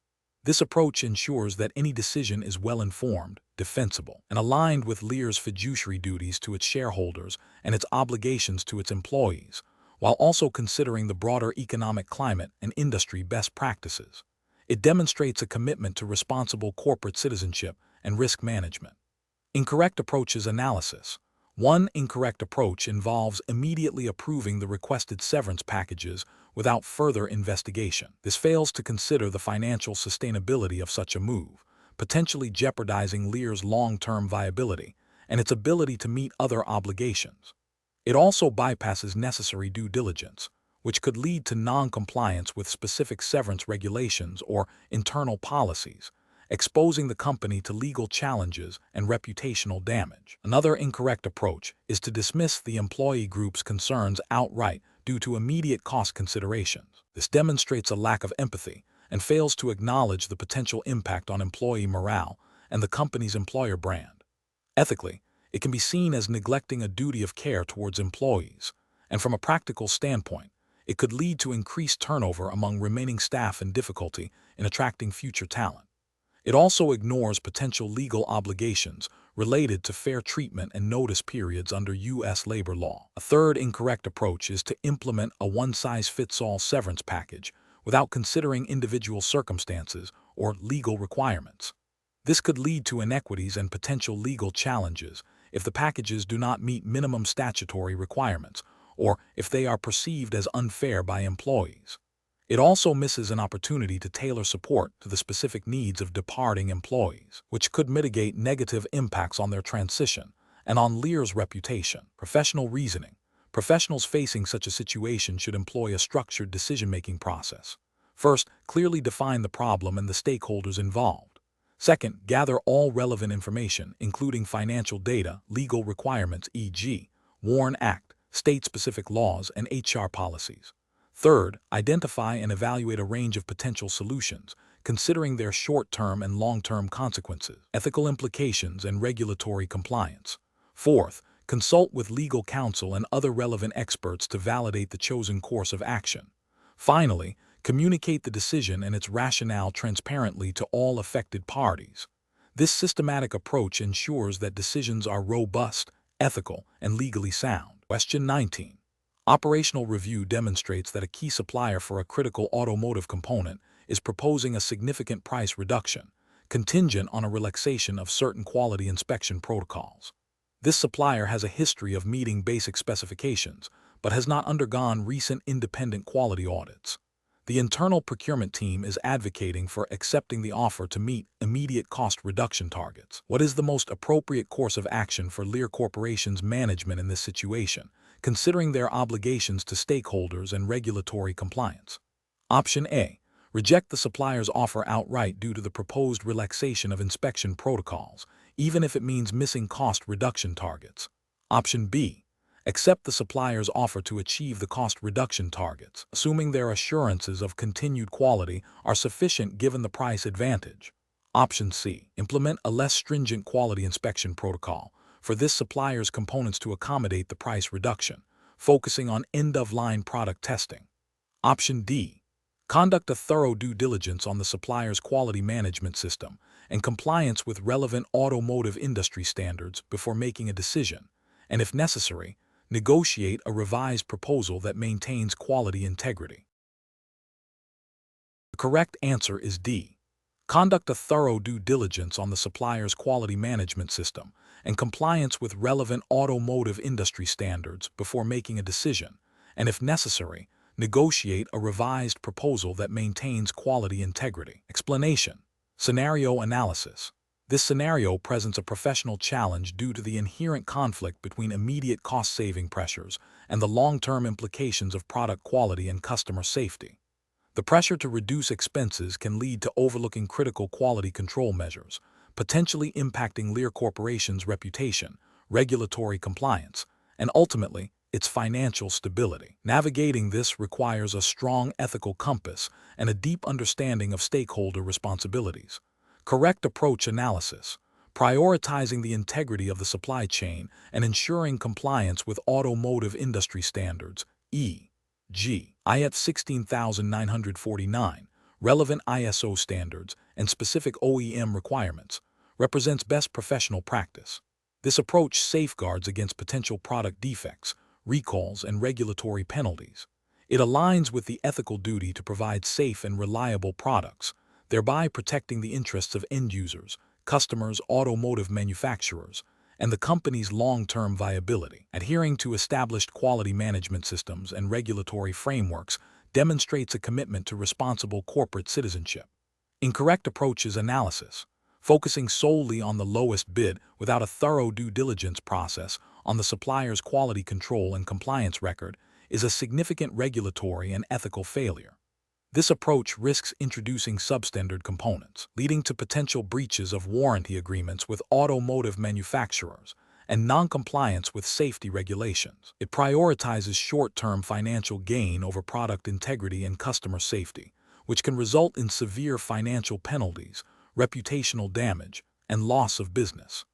This approach ensures that any decision is well-informed, defensible, and aligned with Lear's fiduciary duties to its shareholders and its obligations to its employees, while also considering the broader economic climate and industry best practices. It demonstrates a commitment to responsible corporate citizenship and risk management. Incorrect approaches analysis. One incorrect approach involves immediately approving the requested severance packages without further investigation. This fails to consider the financial sustainability of such a move, potentially jeopardizing Lear's long-term viability and its ability to meet other obligations. It also bypasses necessary due diligence, which could lead to non-compliance with specific severance regulations or internal policies, exposing the company to legal challenges and reputational damage. Another incorrect approach is to dismiss the employee group's concerns outright due to immediate cost considerations. This demonstrates a lack of empathy and fails to acknowledge the potential impact on employee morale and the company's employer brand. Ethically, it can be seen as neglecting a duty of care towards employees, and from a practical standpoint, it could lead to increased turnover among remaining staff and difficulty in attracting future talent. It also ignores potential legal obligations related to fair treatment and notice periods under U.S. labor law. A third incorrect approach is to implement a one-size-fits-all severance package without considering individual circumstances or legal requirements. This could lead to inequities and potential legal challenges if the packages do not meet minimum statutory requirements or if they are perceived as unfair by employees. It also misses an opportunity to tailor support to the specific needs of departing employees, which could mitigate negative impacts on their transition and on Lear's reputation. Professional reasoning. Professionals facing such a situation should employ a structured decision-making process. First, clearly define the problem and the stakeholders involved. Second, gather all relevant information, including financial data, legal requirements, e.g., WARN Act, state-specific laws, and HR policies. Third, identify and evaluate a range of potential solutions, considering their short-term and long-term consequences, ethical implications, and regulatory compliance. Fourth, consult with legal counsel and other relevant experts to validate the chosen course of action. Finally, communicate the decision and its rationale transparently to all affected parties. This systematic approach ensures that decisions are robust, ethical, and legally sound. Question 19. Operational review demonstrates that a key supplier for a critical automotive component is proposing a significant price reduction, contingent on a relaxation of certain quality inspection protocols. This supplier has a history of meeting basic specifications, but has not undergone recent independent quality audits. The internal procurement team is advocating for accepting the offer to meet immediate cost reduction targets. What is the most appropriate course of action for Lear Corporation's management in this situation, considering their obligations to stakeholders and regulatory compliance? Option A. Reject the supplier's offer outright due to the proposed relaxation of inspection protocols, even if it means missing cost reduction targets. Option B. Accept the supplier's offer to achieve the cost reduction targets, assuming their assurances of continued quality are sufficient given the price advantage. Option C. Implement a less stringent quality inspection protocol for this supplier's components to accommodate the price reduction, focusing on end-of-line product testing. Option D. Conduct a thorough due diligence on the supplier's quality management system and compliance with relevant automotive industry standards before making a decision, and if necessary, negotiate a revised proposal that maintains quality integrity. The correct answer is D. Conduct a thorough due diligence on the supplier's quality management system and compliance with relevant automotive industry standards before making a decision, and if necessary, negotiate a revised proposal that maintains quality integrity. Explanation. Scenario analysis. This scenario presents a professional challenge due to the inherent conflict between immediate cost-saving pressures and the long-term implications of product quality and customer safety. The pressure to reduce expenses can lead to overlooking critical quality control measures, potentially impacting Lear Corporation's reputation, regulatory compliance, and ultimately, its financial stability. Navigating this requires a strong ethical compass and a deep understanding of stakeholder responsibilities. Correct approach analysis, prioritizing the integrity of the supply chain and ensuring compliance with automotive industry standards, e.g., IF 16949, relevant ISO standards, and specific OEM requirements, represents best professional practice. This approach safeguards against potential product defects, recalls, and regulatory penalties. It aligns with the ethical duty to provide safe and reliable products, thereby protecting the interests of end users, customers, automotive manufacturers, and the company's long-term viability. Adhering to established quality management systems and regulatory frameworks demonstrates a commitment to responsible corporate citizenship. Incorrect approaches analysis, focusing solely on the lowest bid without a thorough due diligence process on the supplier's quality control and compliance record, is a significant regulatory and ethical failure. This approach risks introducing substandard components, leading to potential breaches of warranty agreements with automotive manufacturers and non-compliance with safety regulations. It prioritizes short-term financial gain over product integrity and customer safety, which can result in severe financial penalties, reputational damage, and loss of business.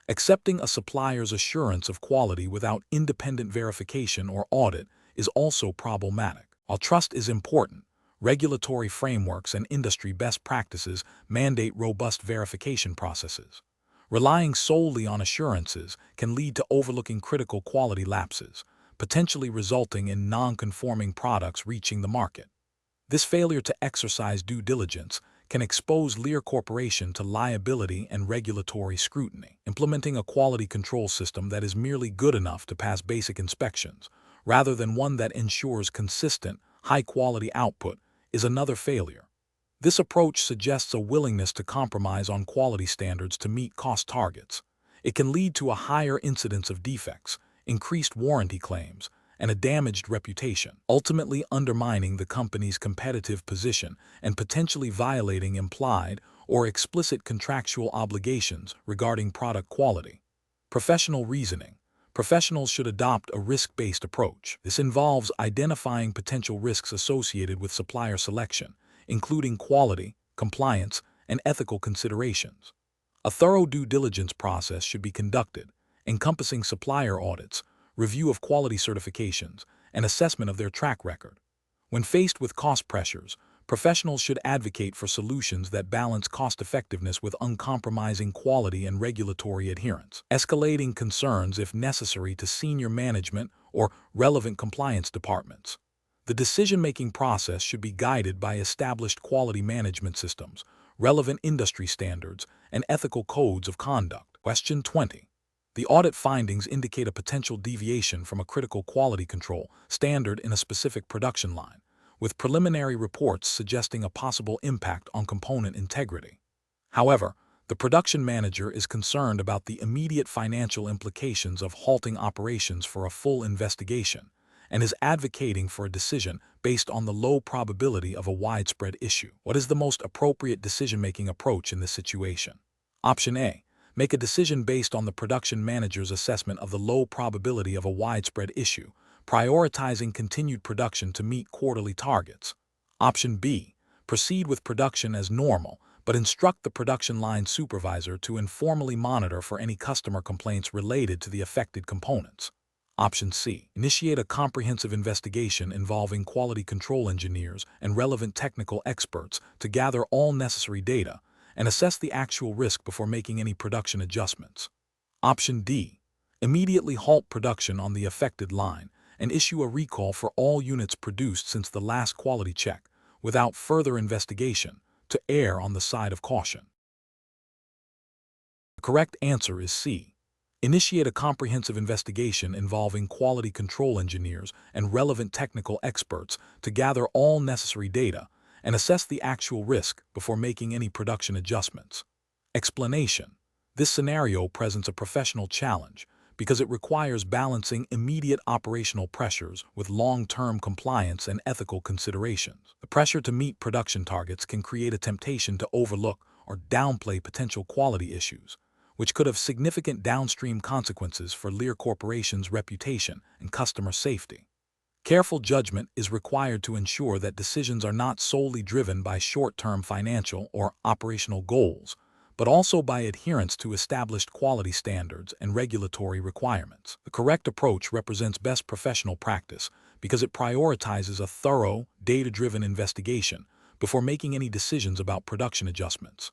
Accepting a supplier's assurance of quality without independent verification or audit is also problematic. While trust is important, regulatory frameworks and industry best practices mandate robust verification processes. Relying solely on assurances can lead to overlooking critical quality lapses, potentially resulting in non-conforming products reaching the market. This failure to exercise due diligence can expose Lear Corporation to liability and regulatory scrutiny. Implementing a quality control system that is merely good enough to pass basic inspections, rather than one that ensures consistent, high-quality output, is another failure. This approach suggests a willingness to compromise on quality standards to meet cost targets. It can lead to a higher incidence of defects, increased warranty claims, and a damaged reputation, ultimately undermining the company's competitive position and potentially violating implied or explicit contractual obligations regarding product quality. Professional reasoning. Professionals should adopt a risk-based approach. This involves identifying potential risks associated with supplier selection, including quality, compliance, and ethical considerations. A thorough due diligence process should be conducted, encompassing supplier audits, review of quality certifications, and assessment of their track record. When faced with cost pressures, professionals should advocate for solutions that balance cost-effectiveness with uncompromising quality and regulatory adherence, escalating concerns if necessary to senior management or relevant compliance departments. The decision-making process should be guided by established quality management systems, relevant industry standards, and ethical codes of conduct. Question 20. The audit findings indicate a potential deviation from a critical quality control standard in a specific production line, with preliminary reports suggesting a possible impact on component integrity. However, the production manager is concerned about the immediate financial implications of halting operations for a full investigation and is advocating for a decision based on the low probability of a widespread issue. What is the most appropriate decision-making approach in this situation? Option A. Make a decision based on the production manager's assessment of the low probability of a widespread issue, prioritizing continued production to meet quarterly targets. Option B. Proceed with production as normal, but instruct the production line supervisor to informally monitor for any customer complaints related to the affected components. Option C. Initiate a comprehensive investigation involving quality control engineers and relevant technical experts to gather all necessary data and assess the actual risk before making any production adjustments. Option D. Immediately halt production on the affected line and issue a recall for all units produced since the last quality check, without further investigation, to err on the side of caution. The correct answer is C. Initiate a comprehensive investigation involving quality control engineers and relevant technical experts to gather all necessary data and assess the actual risk before making any production adjustments. Explanation: this scenario presents a professional challenge because it requires balancing immediate operational pressures with long-term compliance and ethical considerations. The pressure to meet production targets can create a temptation to overlook or downplay potential quality issues, which could have significant downstream consequences for Lear Corporation's reputation and customer safety. Careful judgment is required to ensure that decisions are not solely driven by short-term financial or operational goals, but also by adherence to established quality standards and regulatory requirements. The correct approach represents best professional practice because it prioritizes a thorough, data-driven investigation before making any decisions about production adjustments.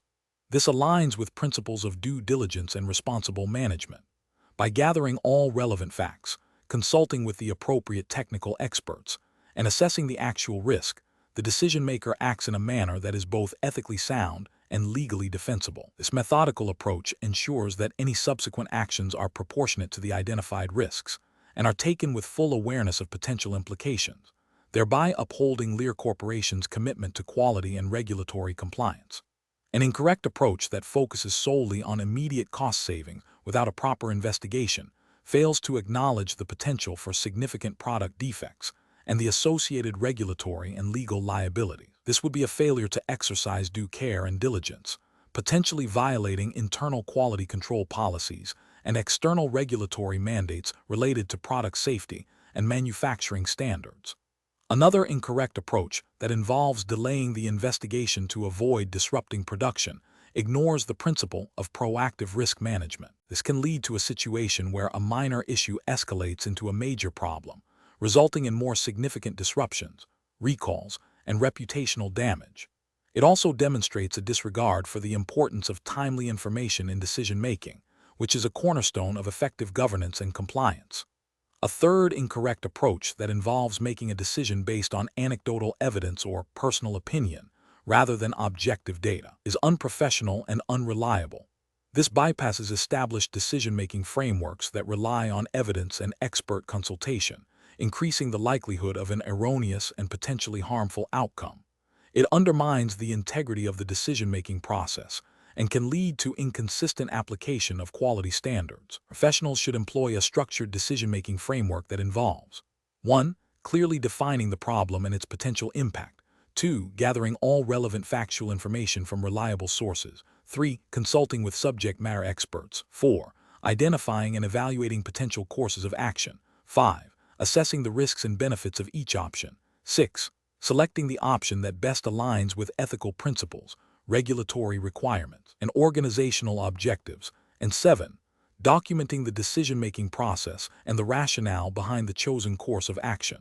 This aligns with principles of due diligence and responsible management. By gathering all relevant facts, consulting with the appropriate technical experts, and assessing the actual risk, the decision-maker acts in a manner that is both ethically sound and legally defensible. This methodical approach ensures that any subsequent actions are proportionate to the identified risks and are taken with full awareness of potential implications, thereby upholding Lear Corporation's commitment to quality and regulatory compliance. An incorrect approach that focuses solely on immediate cost savings without a proper investigation fails to acknowledge the potential for significant product defects and the associated regulatory and legal liability. This would be a failure to exercise due care and diligence, potentially violating internal quality control policies and external regulatory mandates related to product safety and manufacturing standards. Another incorrect approach that involves delaying the investigation to avoid disrupting production ignores the principle of proactive risk management. This can lead to a situation where a minor issue escalates into a major problem, resulting in more significant disruptions, recalls, and reputational damage. It also demonstrates a disregard for the importance of timely information in decision-making, which is a cornerstone of effective governance and compliance. A third incorrect approach that involves making a decision based on anecdotal evidence or personal opinion rather than objective data is unprofessional and unreliable. This bypasses established decision-making frameworks that rely on evidence and expert consultation, increasing the likelihood of an erroneous and potentially harmful outcome. It undermines the integrity of the decision-making process and can lead to inconsistent application of quality standards. Professionals should employ a structured decision-making framework that involves 1. Clearly defining the problem and its potential impact. 2. Gathering all relevant factual information from reliable sources. 3. Consulting with subject matter experts. 4. Identifying and evaluating potential courses of action. 5. Assessing the risks and benefits of each option. 6. Selecting the option that best aligns with ethical principles, regulatory requirements, and organizational objectives. And 7. Documenting the decision-making process and the rationale behind the chosen course of action.